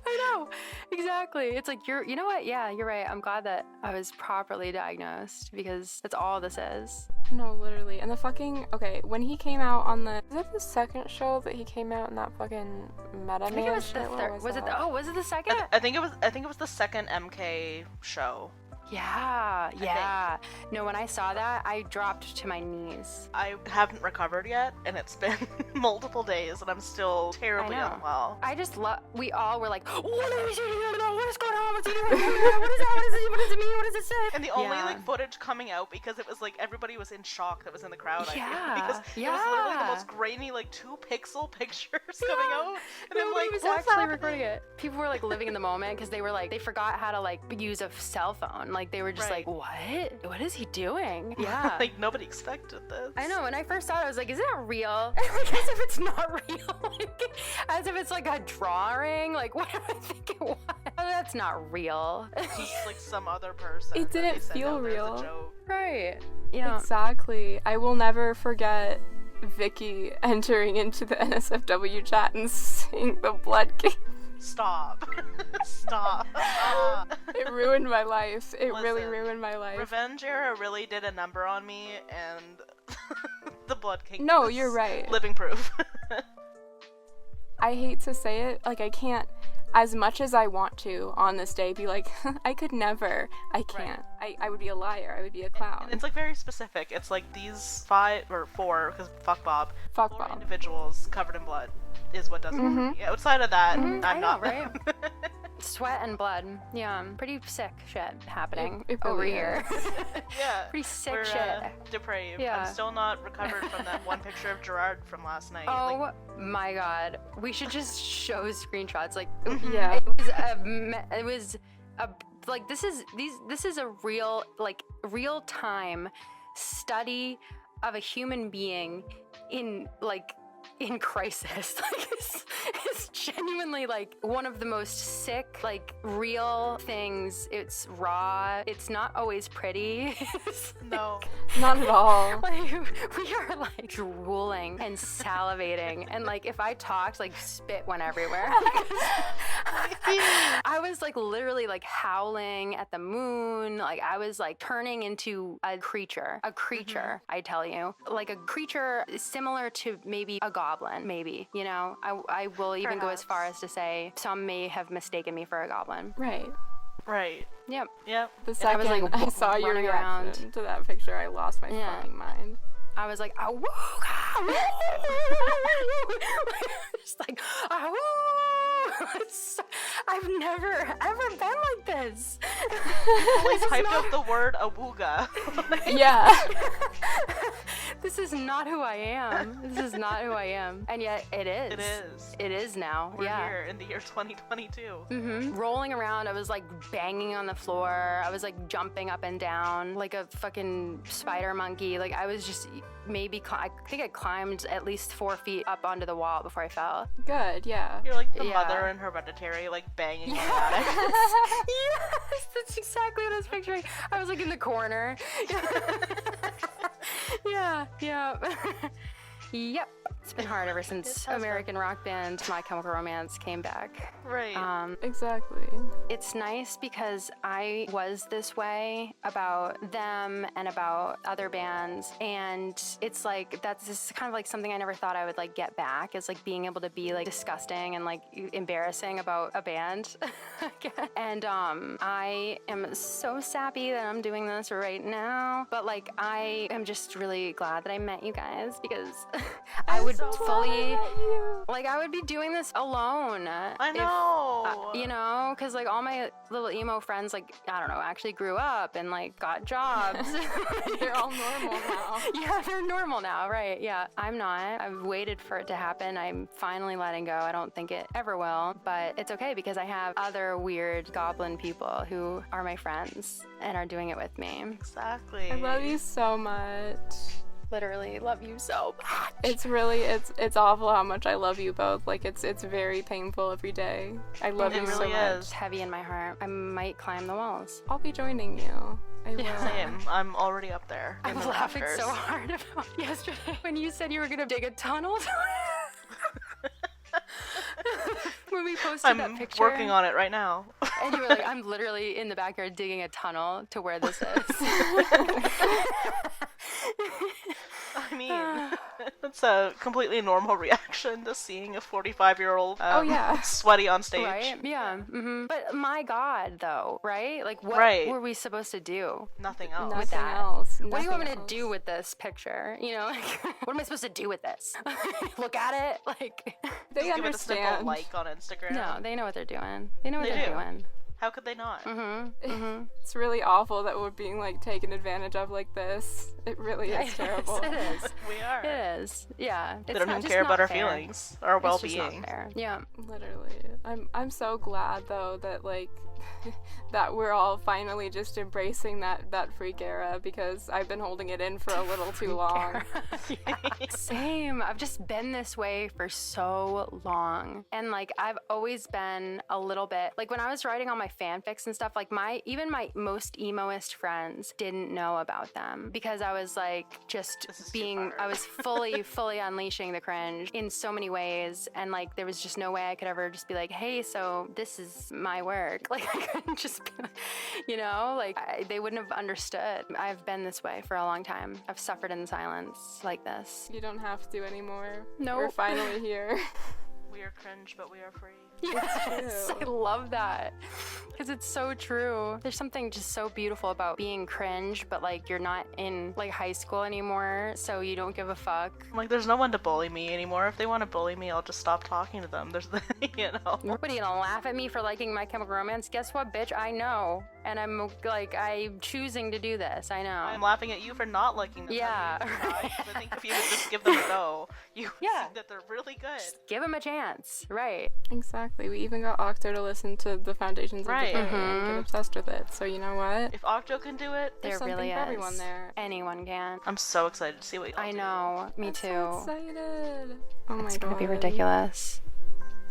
I know. Exactly. It's like, you know what? Yeah, you're right. I'm glad that I was properly diagnosed, because that's all this is. No, literally. And the fucking, okay, when he came out on the, was it the second show that he came out in that fucking Meta I think it Man was the shit? What third. Was it that? was it the second? I think it was the second MK show. Yeah. No, when I saw that, I dropped to my knees. I haven't recovered yet, and it's been multiple days, and I'm still terribly unwell. I just love. We all were like, "What are we doing about? What is going on? What's he doing? What is that? What does it mean? What does it say?" And the only like footage coming out, because it was like everybody was in shock that was in the crowd. I feel, because it was literally the most grainy, like 2-pixel pictures coming out, and I'm like, was what's actually happening? recording it. People were like living in the moment because they were like, they forgot how to like use a cell phone. Like they were just like, what is he doing? Yeah. Like nobody expected this. I know. When I first saw it, I was like, is that real? Like, as if it's not real. Like, as if it's like a drawing. Like, what do I think it was? Oh, that's not real. Just like some other person. It that didn't they sent feel out there as a real. joke. Right. Yeah. Exactly. I will never forget Vikki entering into the NSFW chat and saying the Blood King. Stop. Stop. It ruined my life. It really Listen, ruined my life. Revenge Era really did a number on me, and the Blood King. No, is you're right. Living proof. I hate to say it, like I can't, as much as I want to on this day, be like, I could never. I can't. I would be a liar. I would be a clown. And it's like very specific. It's like these 5 or 4, because fuck Bob. Fuck 4 Bob. individuals covered in blood is what does it. Yeah, outside of that, I'm I know, not right? Sweat and blood. Yeah, pretty sick shit happening It over really here. Yeah. Pretty sick We're shit. depraved. Yeah. I'm still not recovered from that one picture of Gerard from last night. Oh Like, my god. We should just show screenshots. Like, Yeah. it was a like this is a real time study of a human being in like in crisis. Like, it's genuinely like one of the most sick, like real things. It's raw. It's not always pretty. No. Not at all. Like, we are like drooling and salivating, and like if I talked, like spit went everywhere. I was like literally like howling at the moon. Like I was like turning into a creature, I tell you, like a creature similar to maybe a goblin, maybe, you know. I will even go as far as to say some may have mistaken me for a goblin. Right. Right. Yep. Yep. The second I was, like, I saw your running reaction around. to that picture, I lost my Yeah. fucking mind. I was like, awooga! Just like, awoo! I've never ever been like this. Always hyped up the word awooga. Yeah. This is not who I am. This is not who I am. And yet it is. It is. It is now. We're yeah. here in the year 2022. Rolling around, I was like banging on the floor. I was like jumping up and down like a fucking spider monkey. Like I was just I think I climbed at least 4 feet up onto the wall before I fell. Good, yeah. You're like the Yeah. mother in Hereditary, like banging on the attic. Yes, that's exactly what I was picturing. I was like in the corner. Yeah. Yep. It's been hard ever since American rock band My Chemical Romance came back. Right. Exactly. It's nice because I was this way about them and about other bands, and it's like this is kind of like something I never thought I would like get back, is like being able to be like disgusting and like embarrassing about a band again. And I am so sappy that I'm doing this right now, but like I am just really glad that I met you guys, because I would fully like I would be doing this alone. I know. You know, because like all my little emo friends, like, I don't know, actually grew up and like got jobs. They're all normal now. Yeah, they're normal now, right? Yeah, I'm not. I've waited for it to happen. I'm finally letting go. I don't think it ever will, but it's okay because I have other weird goblin people who are my friends and are doing it with me. Exactly. I love you so much. Literally love you so much. It's really it's awful how much I love you both. Like it's very painful every day. I love It you so really much. is. It's heavy in my heart. I might climb the walls. I'll be joining you. I will. Same. I'm already up there. I in was the laughing rafters. so hard about yesterday when you said you were gonna dig a tunnel. When we posted that I'm picture, working on it right now. and you were like, "I'm literally in the backyard digging a tunnel to where this is." I mean, it's a completely normal reaction to seeing a 45-year-old yeah. sweaty on stage. Right? Yeah. But my God, though, right? Like, what Right. were we supposed to do? Nothing else. Nothing that. else. What do you want me Nothing to do else. with this picture? You know, like, what am I supposed to do with this? Look at it? Like, They Give it a simple understand. like on Instagram. no, they know what they're doing. They know what They they're do. doing. How could they not? It's really awful that we're being like taken advantage of like this. It really is terrible. It is. We are. It is. Yeah. They don't even care about our feelings, our It's just well-being. not fair. Yeah. Literally. I'm so glad though that like that we're all finally just embracing that freak era, because I've been holding it in for a little too long. Same. I've just been this way for so long. And like I've always been a little bit like when I was writing all my fanfics and stuff, like even my most emoist friends didn't know about them, because I was like just This is too being far. I was fully unleashing the cringe in so many ways, and like there was just no way I could ever just be like, hey, so this is my work. Like I couldn't just be like, you know, like they wouldn't have understood. I've been this way for a long time. I've suffered in silence like this. You don't have to anymore. Nope. We're finally here. We are cringe, but we are free. Yes, I love that, because it's so true. There's something just so beautiful about being cringe, but like you're not in like high school anymore, so you don't give a fuck. I'm like, there's no one to bully me anymore. If they want to bully me, I'll just stop talking to them. There's, you know. What are you gonna laugh at me for liking My Chemical Romance? Guess what, bitch? I know, and I'm choosing to do this. I know. I'm laughing at you for not liking them. Yeah. I think if you would just give them a go, you would Yeah. see that they're really good. Give him a chance, right? Exactly. Exactly. We even got Octo to listen to the Foundations Right. of the Day and get obsessed with it. So you know what? If Octo can do it, There's There something really for is. everyone there. Anyone can. I'm so excited to see what y'all I do. know. Me I'm too. so excited. Oh my It's god. gonna be ridiculous.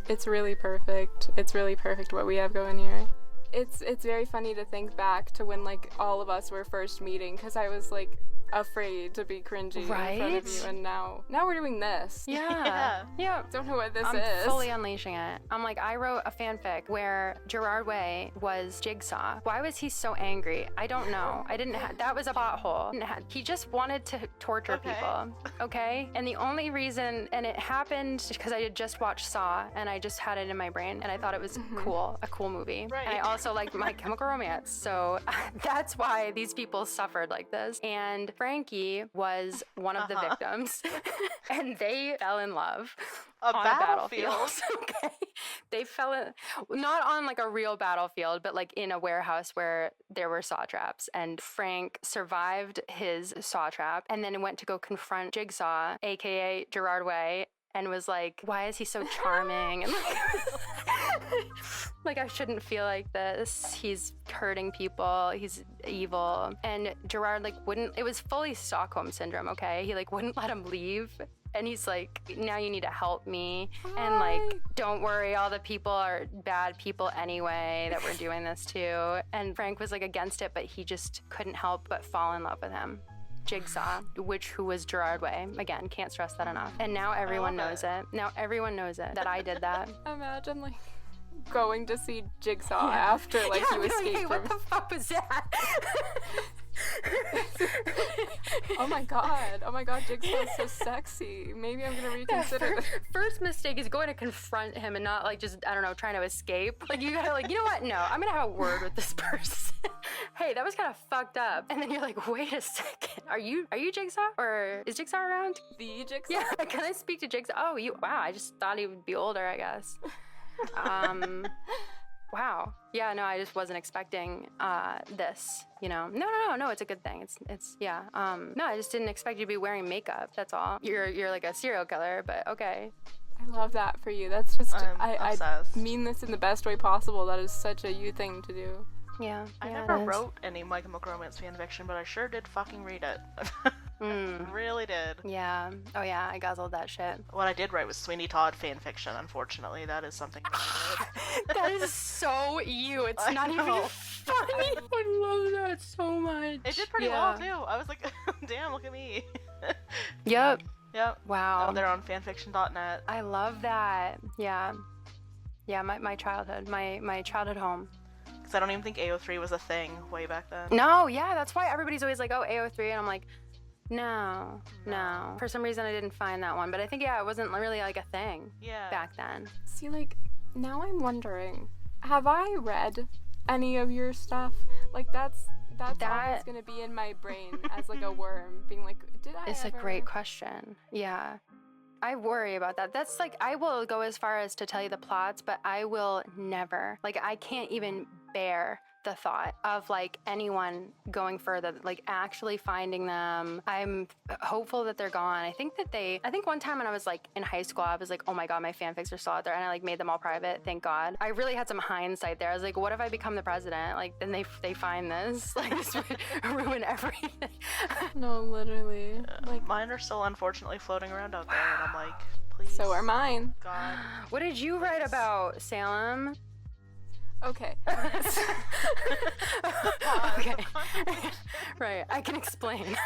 It's really perfect. It's really perfect what we have going here. It's very funny to think back to when like all of us were first meeting, because I was like afraid to be cringy in front of Right? you, and now we're doing this. Yeah. Yeah. Don't know what this I'm is. fully unleashing it. I'm like, I wrote a fanfic where Gerard Way was Jigsaw. Why was he so angry? I don't know. That was a plot hole. He just wanted to torture people. Okay? And the only reason, and it happened because I had just watched Saw and I just had it in my brain and I thought it was cool, a cool movie. Right. And I also liked My Chemical Romance. So that's why these people suffered like this. And Frankie was one of the victims and they fell in love on a battlefield. Okay. They fell in, not on like a real battlefield, but like in a warehouse where there were saw traps. And Frank survived his saw trap and then went to go confront Jigsaw, aka Gerard Way, and was like, why is he so charming? And like I shouldn't feel like this. He's hurting people. He's evil. And Gerard like wouldn't, it was fully Stockholm syndrome, okay? He like wouldn't let him leave. And he's like, now you need to help me. And like, don't worry, all the people are bad people anyway that we're doing this to. And Frank was like against it, but he just couldn't help but fall in love with him. Jigsaw, who was Gerard Way. Again, can't stress that enough. And now everyone knows it. Now everyone knows it, that I did that. Imagine like going to see Jigsaw after like you escaped hey, from. what the fuck was that? Oh my god, Jigsaw's so sexy. Maybe I'm gonna reconsider this. First mistake is going to confront him and not like just, I don't know, trying to escape. Like you gotta like, you know what? No, I'm gonna have a word with this person. Hey, that was kind of fucked up. And then you're like, wait a second. Are you Jigsaw? Or is Jigsaw around? The Jigsaw? Yeah, can I speak to Jigsaw? Oh, wow, I just thought he would be older, I guess. Wow. Yeah, no, I just wasn't expecting this, you know. No, it's a good thing. It's yeah. No, I just didn't expect you to be wearing makeup. That's all. You're like a serial killer, but okay. I love that for you. That's just I obsessed. mean this in the best way possible. That is such a you thing to do. Yeah. I yeah, never it is. wrote any My Chemical Romance fanfiction, but I sure did fucking read it. Really did. Yeah. Oh yeah, I guzzled that shit. What I did write was Sweeney Todd fanfiction, unfortunately. That is something I did. That is so you. It's I not even know. funny. I love that so much. It did pretty well, too. I was like, damn, look at me. Yep. Yep. Wow. They're on fanfiction.net. I love that. Yeah. Yeah, my childhood. My childhood home. Because I don't even think AO3 was a thing way back then. No, yeah, that's why everybody's always like, oh, AO3, and I'm like, no. For some reason, I didn't find that one, but I think, yeah, it wasn't really like a thing back then. See, like, now I'm wondering, have I read any of your stuff? Like, that's always gonna be in my brain as like a worm, being like, did I It's ever? a great question. Yeah. I worry about that. That's like, I will go as far as to tell you the plots, but I will never, like, I can't even bear the thought of like anyone going further, like actually finding them. I'm hopeful that they're gone. I think one time when I was like in high school, I was like, oh my god, my fanfics are still out there, and I like made them all private, thank god. I really had some hindsight there. I was like, what if I become the president? Like then they find this, like this would ruin everything. No, literally. Like, Mine are still unfortunately floating around out there, and I'm like, please. so are mine. God. What did you write about, Salem? Okay. Okay. Right, I can explain.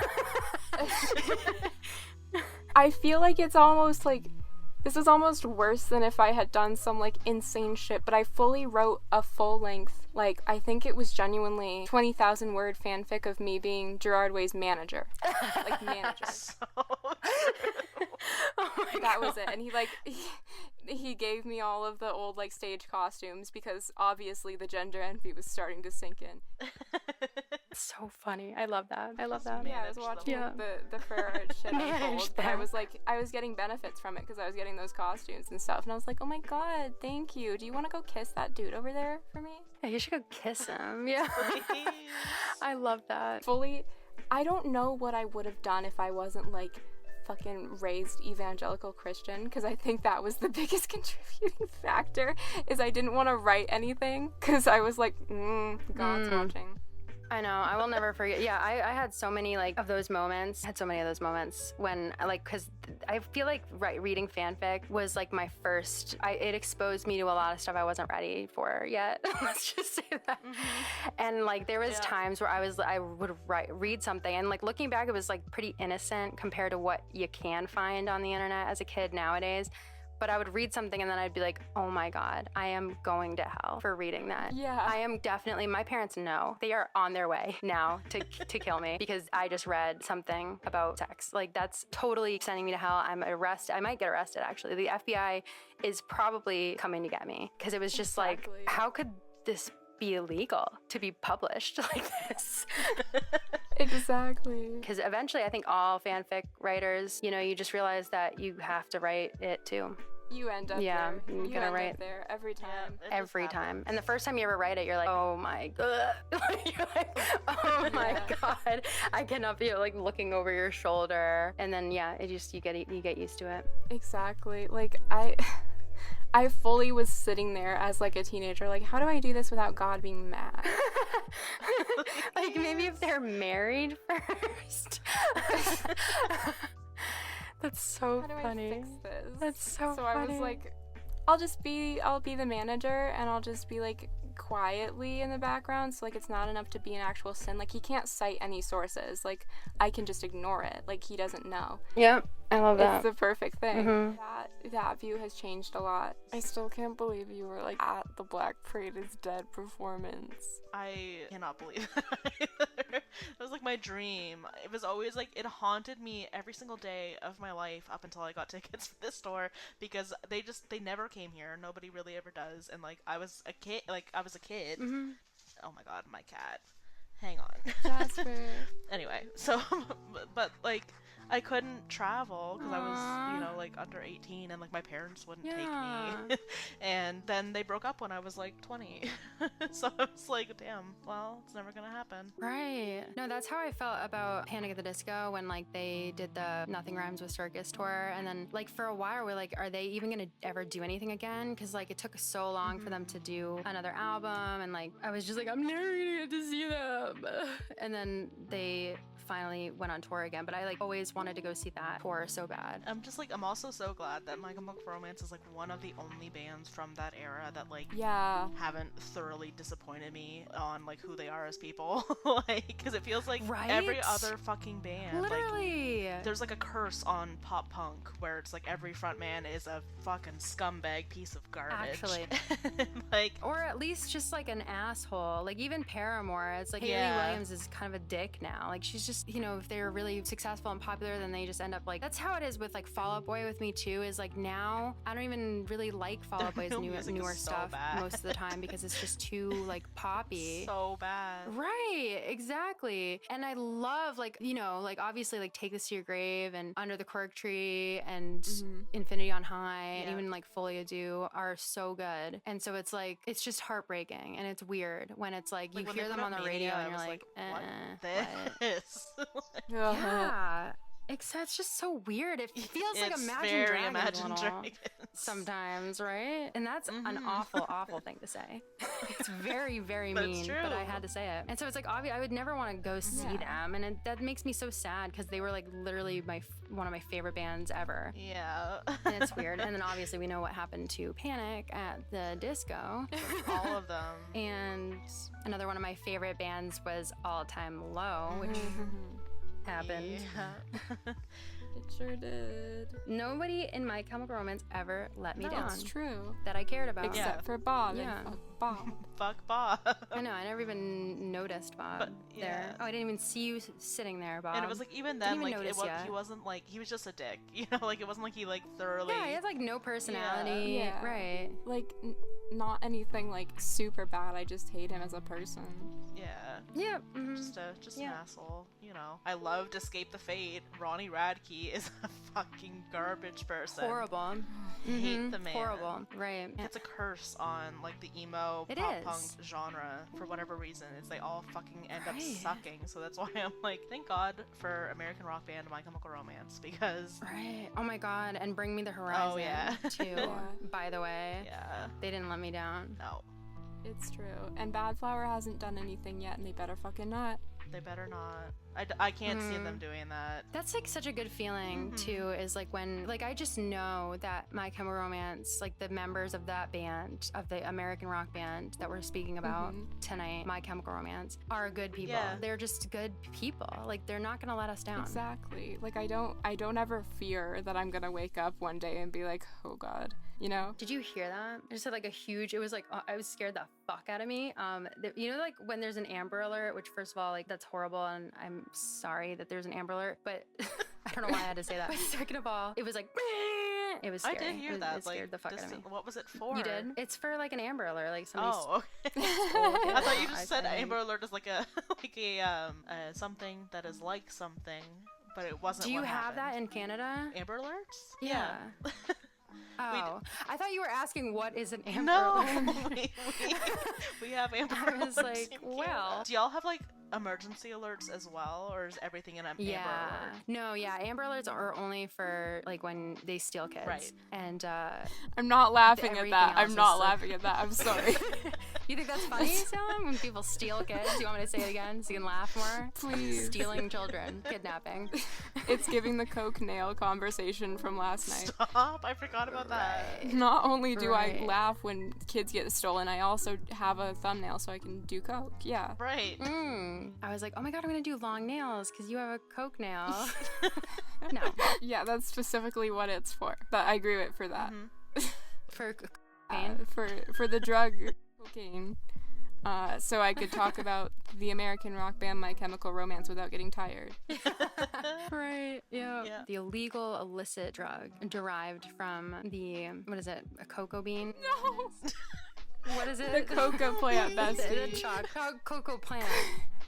I feel like it's almost like this is almost worse than if I had done some like insane shit, but I fully wrote a full length, like I think it was genuinely 20,000 word fanfic of me being Gerard Way's manager. Like manager. So true. Oh my That god. was it. And he gave me all of the old like stage costumes because obviously the gender envy was starting to sink in. So funny. I love that. I love that. Yeah, I was Manage watching them. like, the fair art shit Manage unfold, but them. I was getting benefits from it because I was getting those costumes and stuff, and I was like, oh my god, thank you. Do you want to go kiss that dude over there for me? Yeah, you should go kiss him. Yeah. Please. I love that. Fully, I don't know what I would have done if I wasn't like fucking raised evangelical Christian, because I think that was the biggest contributing factor, is I didn't want to write anything because I was like, God's watching. I know. I will never forget. Yeah, I had so many like of those moments. Had so many of those moments when like, because I feel like reading fanfic was like my first. It exposed me to a lot of stuff I wasn't ready for yet. Let's just say that. And like there was times where I would read something, and like looking back, it was like pretty innocent compared to what you can find on the internet as a kid nowadays. But I would read something and then I'd be like, oh my God, I am going to hell for reading that. Yeah. I am definitely, my parents know. They are on their way now to kill me because I just read something about sex. Like that's totally sending me to hell. I'm arrested. I might get arrested actually. The FBI is probably coming to get me because it was just like, how could this be illegal to be published like this? Exactly. Because eventually I think all fanfic writers, you know, you just realize that you have to write it too. You end up there. You end up there every time. Every time. And the first time you ever write it, you're like, oh my God. You're like, oh my God. I cannot be like looking over your shoulder. And then, it just, you get used to it. Exactly. Like I fully was sitting there as like a teenager, like, how do I do this without God being mad? Like maybe if they're married first. That's so how do funny. I fix this? That's so funny. So I was like, I'll be the manager, and I'll just be like quietly in the background, so like it's not enough to be an actual sin. Like he can't cite any sources, like I can just ignore it, like he doesn't know. Yep, I love that. It's the perfect thing. That view has changed a lot. I still can't believe you were like at the Black Parade is Dead performance. I cannot believe that either. It was like my dream. It was always like, it haunted me every single day of my life up until I got tickets for this store, because they never came here. Nobody really ever does. And like I was a kid. Oh my God, my cat. Hang on. Jasper. Anyway, so but like I couldn't travel because I was, you know, like under 18, and like my parents wouldn't take me. And then they broke up when I was like 20. So I was like, damn, well, it's never gonna happen. Right. No, that's how I felt about Panic at the Disco when like they did the Nothing Rhymes with Circus tour, and then like for a while we're like, are they even gonna ever do anything again? Because like it took so long for them to do another album, and like I was just like, I'm never gonna get to see them. And then they finally went on tour again, but I like always wanted to go see that tour so bad. I'm also so glad that My Chemical Romance is like one of the only bands from that era that like haven't thoroughly disappointed me on like who they are as people. Like, because it feels like every other fucking band, literally, like, there's like a curse on pop punk where it's like every front man is a fucking scumbag piece of garbage. Actually. Like, or at least just like an asshole. Like even Paramore, it's like Hayley Williams is kind of a dick now. Like she's just, you know, if they're really successful and popular, then they just end up like, that's how it is with like Fall Out Boy with me too, is like now I don't even really like Fall Out Boy's newer stuff most of the time because it's just too like poppy. So bad. Right, exactly. And I love like, you know, like obviously like Take This to Your Grave and Under the Cork Tree and Infinity on High and even like Folie à Deux are so good. And so it's like, it's just heartbreaking and it's weird when it's like you hear them on the radio and you're like, what this? Yeah. Except it's just so weird. It feels like Imagine Dragons sometimes, right? And that's an awful thing to say. It's very, very mean, but I had to say it. And so it's like, obvious, I would never want to go see them, and that makes me so sad because they were like literally one of my favorite bands ever. Yeah. And it's weird. And then obviously we know what happened to Panic at the Disco. All of them. And another one of my favorite bands was All Time Low, which happened. Yeah. It sure did. Nobody in My Chemical Romance ever let me down. That's true. That I cared about. Except for Bob. Yeah. And Bob. Fuck Bob. I know, I never even noticed Bob there. Oh, I didn't even see you sitting there, Bob. And it was like, even then, like, he wasn't like, he was just a dick. You know, like, it wasn't like he like thoroughly. Yeah, he had like no personality. Yeah. Right. Like, not anything like super bad. I just hate him as a person. Yeah. Yeah. Just an asshole, you know. I loved Escape the Fate. Ronnie Radke is a fucking garbage person. Horrible. Hate the man. Horrible. Right. It's a curse on like the emo It pop is. punk genre for whatever reason. It's they all fucking end up sucking. So that's why I'm like, thank God for American rock band My Chemical Romance, because Right. Oh my God. And Bring Me the Horizon. Oh, yeah. Too. By the way. yeah, They didn't let me down. no, It's true. And Bad Flower hasn't done anything yet, and they better fucking not. they better not. I can't see them doing that. That's like such a good feeling too, is like when, like, I just know that My Chemical Romance, like the members of that band, of the American rock band that we're speaking about tonight, My Chemical Romance, are good people. Yeah. They're just good people. Like, they're not gonna let us down. Exactly. Like, I don't ever fear that I'm gonna wake up one day and be like, oh God, you know? Did you hear that? I just had like a huge, it was like, I was scared the fuck out of me. You know, like when there's an Amber Alert, which first of all, like that's horrible and I'm sorry that there's an Amber Alert, but I don't know why I had to say that. But second of all, it was like, it was scary. I did hear that. It scared like, the fuck out of me. what was it for? You did? It's for like an Amber Alert, like somebody's. Oh, okay. I thought you just said Amber Alert is like a something that is like something, but it wasn't. Do you what have happened. that in Canada? Amber Alerts? Yeah. Oh, I thought you were asking what is an Amber No, Alert. we have Amber I was Alerts like, in well. Canada. Do y'all have like emergency alerts as well, or is everything an Amber Yeah. Alert? No, yeah. Amber Alerts are only for like when they steal kids. Right. And I'm not laughing at Everything that. else I'm is not like- laughing at that. I'm sorry. you think that's funny, Salem? When people steal kids? You want me to say it again so you can laugh more? Please. Stealing children. Kidnapping. It's giving the Coke nail conversation from last night. Stop! I forgot about that. Not only do I Right. laugh when kids get stolen, I also have a thumbnail so I can do Coke. Yeah. Right. I was like, oh my God, I'm going to do long nails because you have a Coke nail. No. Yeah, that's specifically what it's for. But I agree with for that. For pain. For the drug cocaine. So I could talk about the American rock band My Chemical Romance without getting tired. Right. Yeah. Yeah. The illegal illicit drug derived from the, what is it? A cocoa bean? No! What is it? The coca plant, The bestie. cocoa plant.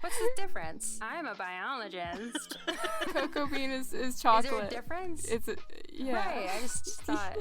What's the difference? I'm a biologist. Cocoa bean is Is chocolate. there a difference? Yeah. Right. I just thought.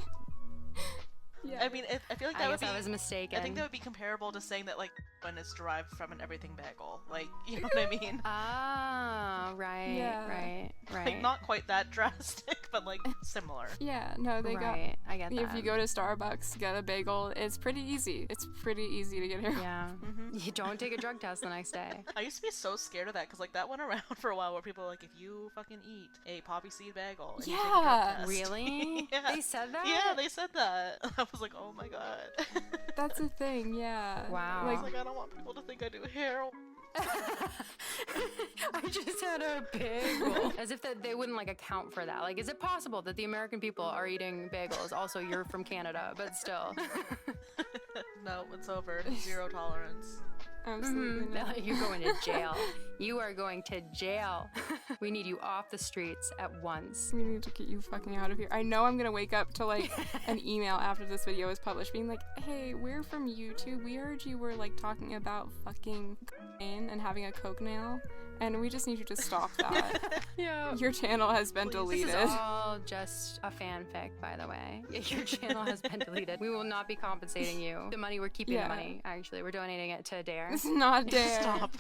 Yeah. I mean, I feel like I that would guess be. I was mistaken. I think that would be comparable to saying that like when it's derived from an everything bagel. Like, you know what I mean? Oh, right. Yeah. Right. Right. Like not quite that drastic, but like similar. Yeah, no, they got. Right. I get that. If you go to Starbucks, get a bagel, it's pretty easy. It's pretty easy to get here. Yeah. You don't take a drug test the next day. I used to be so scared of that because like that went around for a while where people were like, if you fucking eat a poppy seed bagel, and you take a drug Yeah. test- Really? Yeah. They said that? Yeah, they said that. I was like, oh my god. That's a thing, yeah. Wow. I was like, I don't want people to think I do heroin. I just had a bagel. As if that they wouldn't like account for that. Like, is it possible that the American people are eating bagels? Also, you're from Canada, but still. No, it's over. Zero tolerance. Absolutely not. You're going to jail. You are going to jail. We need you off the streets at once. We need to get you fucking out of here. I know I'm gonna wake up to like an email after this video is published being like, hey, we're from YouTube. We heard you were like talking about fucking cocaine and having a coke nail, and we just need you to stop that. Yeah. Your channel has been This deleted. is all just a fanfic, by the way. Your channel has been deleted. We will not be compensating you. The money, we're keeping Yeah. the money, actually. We're donating it to Dare. It's not dare. Stop.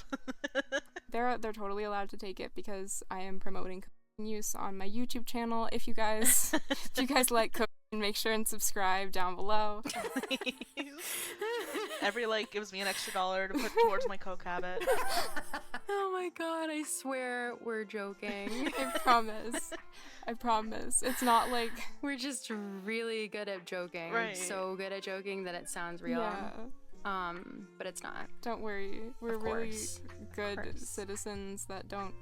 They're totally allowed to take it because I am promoting cocaine use on my YouTube channel. If you guys like cocaine, make sure and subscribe down below. Every like gives me an extra $1 to put towards my coke habit. Oh my god, I swear we're joking. I promise. I promise. It's not like We're just really good at joking. Right. So good at joking that it sounds real. yeah. But it's not. Don't worry. We're Of really course. good course. citizens that don't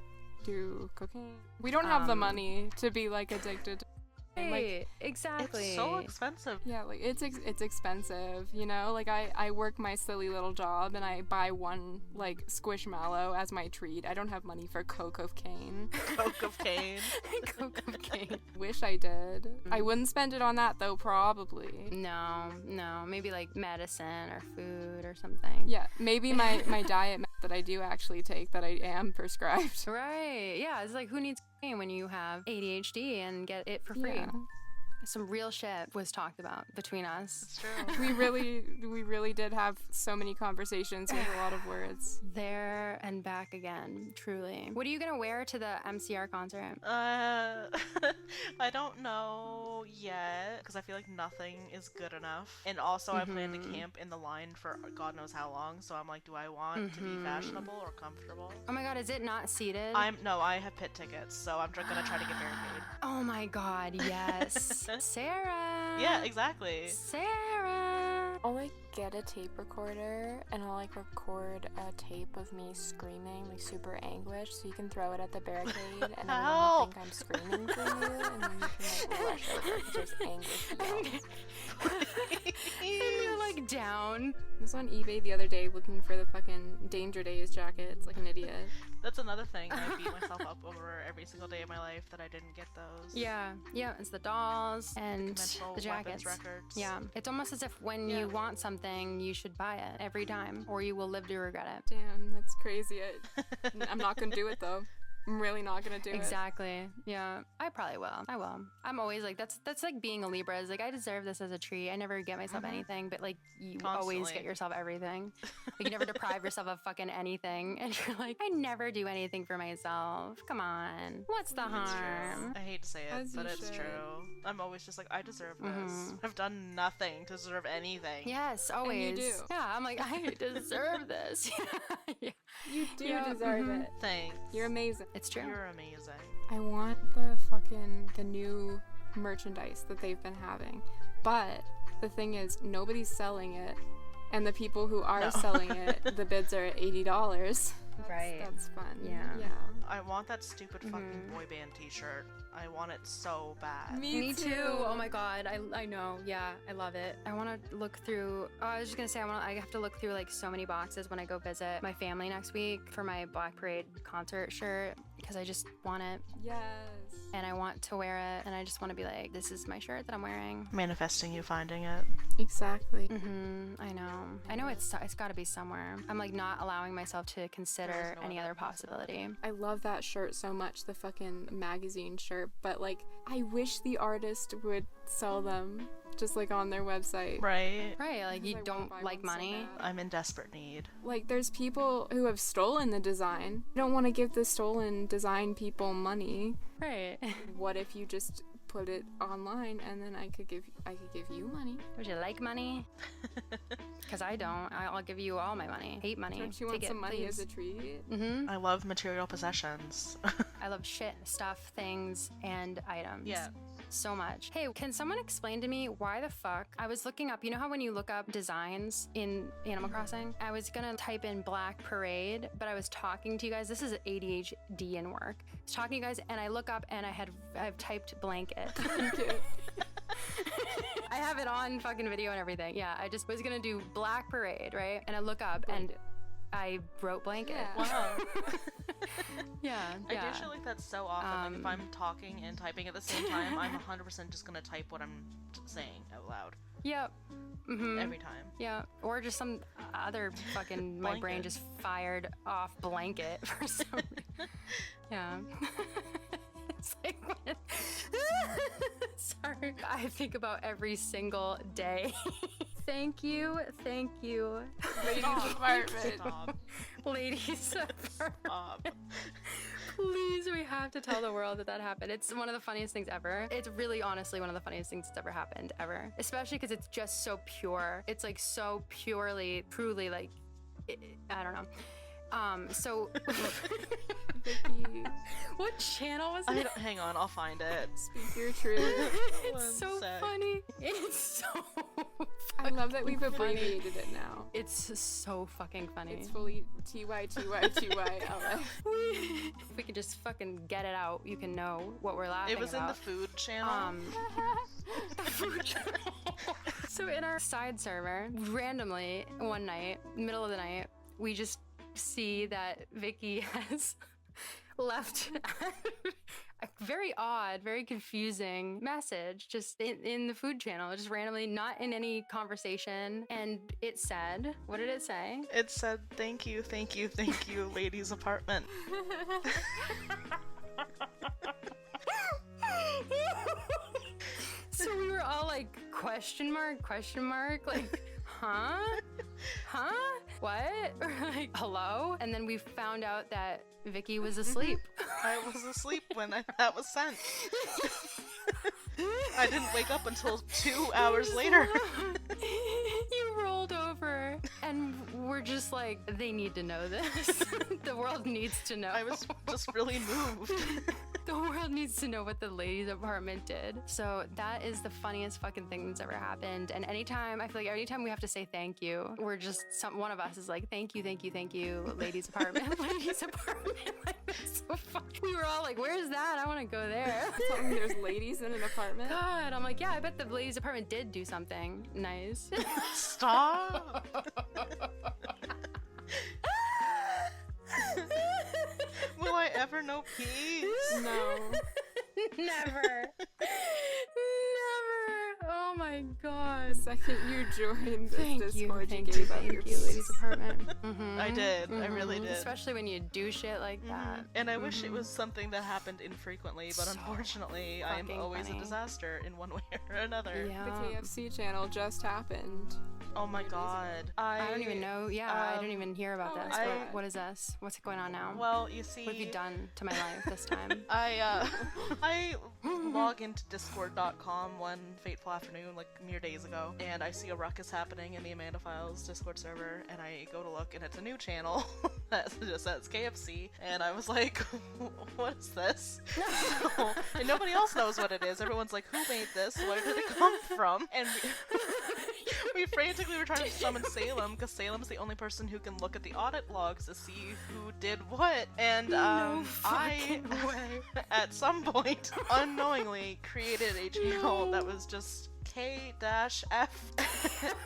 do cocaine. We don't have the money to be like addicted to cocaine. Like, Right, exactly. It's so expensive. yeah, like it's expensive, you know? Like I work my silly little job and I buy one like squishmallow as my treat. I don't have money for coke of cane. Coke of cane. cocaine. Wish I did. I wouldn't spend it on that though, probably. No, maybe like medicine or food or something. Yeah, maybe my diet that I do actually take that I am prescribed. Right. Yeah, it's like, who needs cocaine when you have ADHD and get it for free? Yeah. Some real shit was talked about between us. It's true. We really did have so many conversations with a lot of words. There and back again, truly. What are you gonna wear to the MCR concert? I don't know yet, because I feel like nothing is good enough. And also, I plan to camp in the line for God knows how long, so I'm like, do I want to be fashionable or comfortable? Oh my god, is it not seated? No, I have pit tickets, so I'm gonna try to get barricade. Oh my god, yes. Sarah! Yeah, exactly. Sarah! I'll like get a tape recorder and I'll like record a tape of me screaming like super anguished so you can throw it at the barricade and everyone will think I'm screaming for you and then you can like rush over because there's anguish yells. And you're like down. I was on eBay the other day looking for the fucking Danger Days jackets like an idiot. That's another thing. I beat myself up over every single day of my life that I didn't get those. Yeah, it's the dolls and Conventional the jackets. weapons records. Yeah, it's almost as if when you want something, you should buy it every time, or you will live to regret it. Damn, that's crazy. I'm not gonna do it though. I'm really not gonna do it. Exactly. Yeah, I probably will. I will. I'm always like, that's like being a Libra. Is like, I deserve this as a tree. I never get myself anything, but like you always Constantly. get yourself everything. Like you never deprive yourself of fucking anything, and you're like, I never do anything for myself. Come on, what's the harm? I hate to say it, As but you it's should. true. I'm always just like, I deserve this. I've done nothing to deserve anything. Yes, always. do. Yeah, I'm like, I deserve this. Yeah. You do Yeah, deserve it. Thanks. You're amazing. It's true. You're amazing. I want the new merchandise that they've been having. But the thing is, nobody's selling it. And the people who are selling it, the bids are at $80. Right. That's fun. Yeah. I want that stupid fucking boy band t-shirt. I want it so bad. Me too. Oh my god. I know. Yeah, I love it. I want to look through. Oh, I was just gonna say I have to look through like so many boxes when I go visit my family next week for my Black Parade concert shirt because I just want it Yes. and I want to wear it and I just want to be like, this is my shirt that I'm wearing. Manifesting you finding it. Exactly. I know. I know it's got to be somewhere. I'm like not allowing myself to consider any other possibility. I love that shirt so much, the fucking magazine shirt, but like I wish the artist would sell them just like on their website. Right? Right, like you I wanna don't buy like one so money. bad. I'm in desperate need. Like there's people who have stolen the design. I don't want to give the stolen design people money. Right. What if you just put it online and then I could give you money? Would you like money? Because I don't. I'll give you all my money. Hate money. Don't you want Take some it, money please. as a treat? I love material possessions. I love shit, stuff, things, and items. Yeah. So much. Hey, can someone explain to me why the fuck? I was looking up, you know how when you look up designs in Animal Crossing? I was gonna type in Black Parade, but I was talking to you guys. This is ADHD in work. I was talking to you guys and I look up and I've typed blanket. I have it on fucking video and everything. Yeah, I just was gonna do Black Parade, right? And I look up and I wrote blanket. Yeah. Wow. Yeah. I do shit like that so often. Like if I'm talking and typing at the same time, I'm 100% just gonna type what I'm saying out loud. Yep. Every time. Yeah, or just some other fucking my brain Blanket. just fired off blanket for some reason. Yeah. It's like when... Sorry. I think about every single day. Thank you. Ladies apartment. Stop. Ladies apartment. Stop. Please, we have to tell the world that happened. It's one of the funniest things ever. It's really honestly one of the funniest things that's ever happened, ever. Especially because it's just so pure. It's like so purely, truly like, I don't know. So, Vikki, what channel was it? Hang on, I'll find it. speak your truth. It's so One sec. funny. It's so I love that we've abbreviated it now. It's so fucking funny. It's fully TYTYTYLF. If we could just fucking get it out, you can know what we're laughing It was in the about. food channel. So in our side server, randomly one night, middle of the night, we just see that Vikki has left a very odd, very confusing message just in the food channel, just randomly, not in any conversation. And it said, what did it say? It said, thank you, ladies' apartment. So we were all like, question mark, like, huh? What? Or like, hello? And then we found out that Vikki was asleep. I was asleep when that was sent. I didn't wake up until 2 hours later. You rolled over, and we're just like, they need to know this. The world needs to know. I was just really moved. The world needs to know what the ladies' apartment did. So that is the funniest fucking thing that's ever happened. And anytime we have to say thank you, we're just one of us is like, thank you, ladies' apartment, ladies' apartment. Like, that's so funny. We were all like, where's that? I want to go there. There's ladies in an apartment. God, I'm like, yeah, I bet the ladies' apartment did do something nice. Stop. Will I ever know peace? No. Never. Oh my god. The second you joined this Discord, you thank gave up your peace. ladies' apartment. I did. I really did. Especially when you do shit like that. And I wish it was something that happened infrequently, but unfortunately, I am always funny. a disaster in one way or another. Yeah. The KFC channel just happened. Oh my god. I don't even know. Yeah, I didn't even hear about this. What is this? What's going on now? Well, you see, What have you done to my life this time? I log into discord.com one fateful afternoon, like mere days ago, and I see a ruckus happening in the AmandaFiles Discord server, and I go to look, and it's a new channel that just says KFC, and I was like, what is this? And nobody else knows what it is. Everyone's like, who made this? Where did it come from? And we frantically were trying to summon Salem, because Salem's the only person who can look at the audit logs to see who did what, and I, at some point, unknowingly created a channel that was just K-F,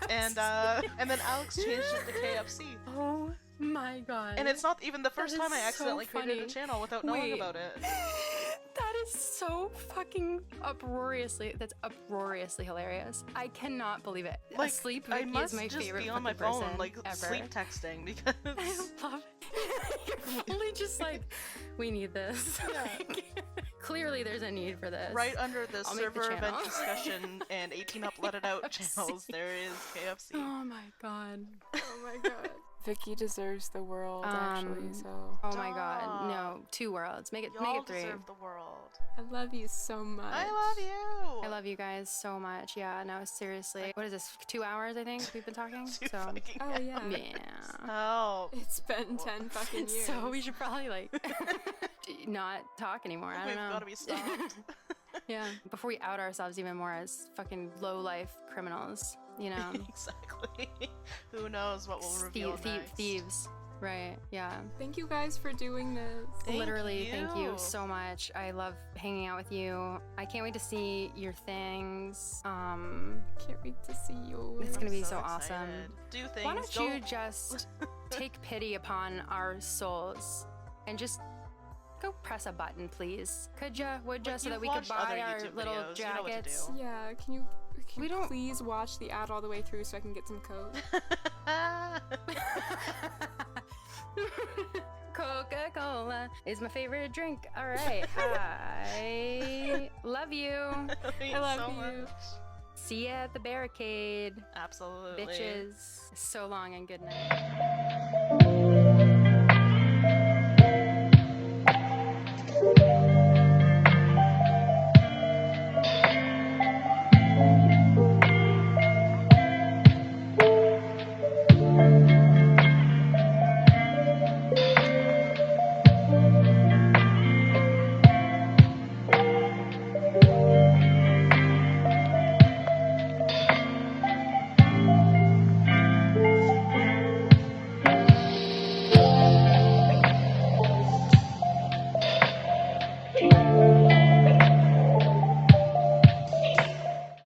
and then Alex changed it to KFC. Oh my god. And it's not even the first That time I is accidentally so created a funny. channel without knowing Wait. about it. That is so fucking uproariously hilarious. I cannot believe it. Like, Sleep I Vikki must is my just favorite be on my fucking phone, person like, ever. sleep texting, because... I love it. You're fully just like, we need this. Like, clearly there's a need for this. Right under the I'll make the server event channel. discussion and 18 uploaded out channels, there is KFC. Oh my god. Oh my god. Vikki deserves the world, actually, so... Oh my god. No, 2 worlds. Make it Y'all 3. deserve the world. I love you so much. I love you. I love you guys so much. Yeah, no, seriously. What is this? 2 hours, I think we've been talking. Too So fucking Oh, yeah. yeah. Oh. It's been 10 fucking years. So we should probably like not talk anymore. I don't We've know. gotta be stopped. Yeah. Before we out ourselves even more as fucking low life criminals, you know. Exactly. Who knows what we'll reveal next. Thieves. Right. Yeah. Thank you guys for doing this. Thank Thank you you. so much. I love hanging out with you. I can't wait to see your things. Can't wait to see you. It's gonna be So so awesome. excited. Do things. Why don't you just take pity upon our souls and just go press a button, please? Could ya? Would ya? Like, So that you've we could watched buy other our YouTube little videos, you know what to jackets. do. Yeah, can you We don't- please watch the ad all the way through so I can get some code? Coca-Cola is my favorite drink. All right. I love you. I love you. See ya at the barricade, Absolutely. bitches. So long and good night.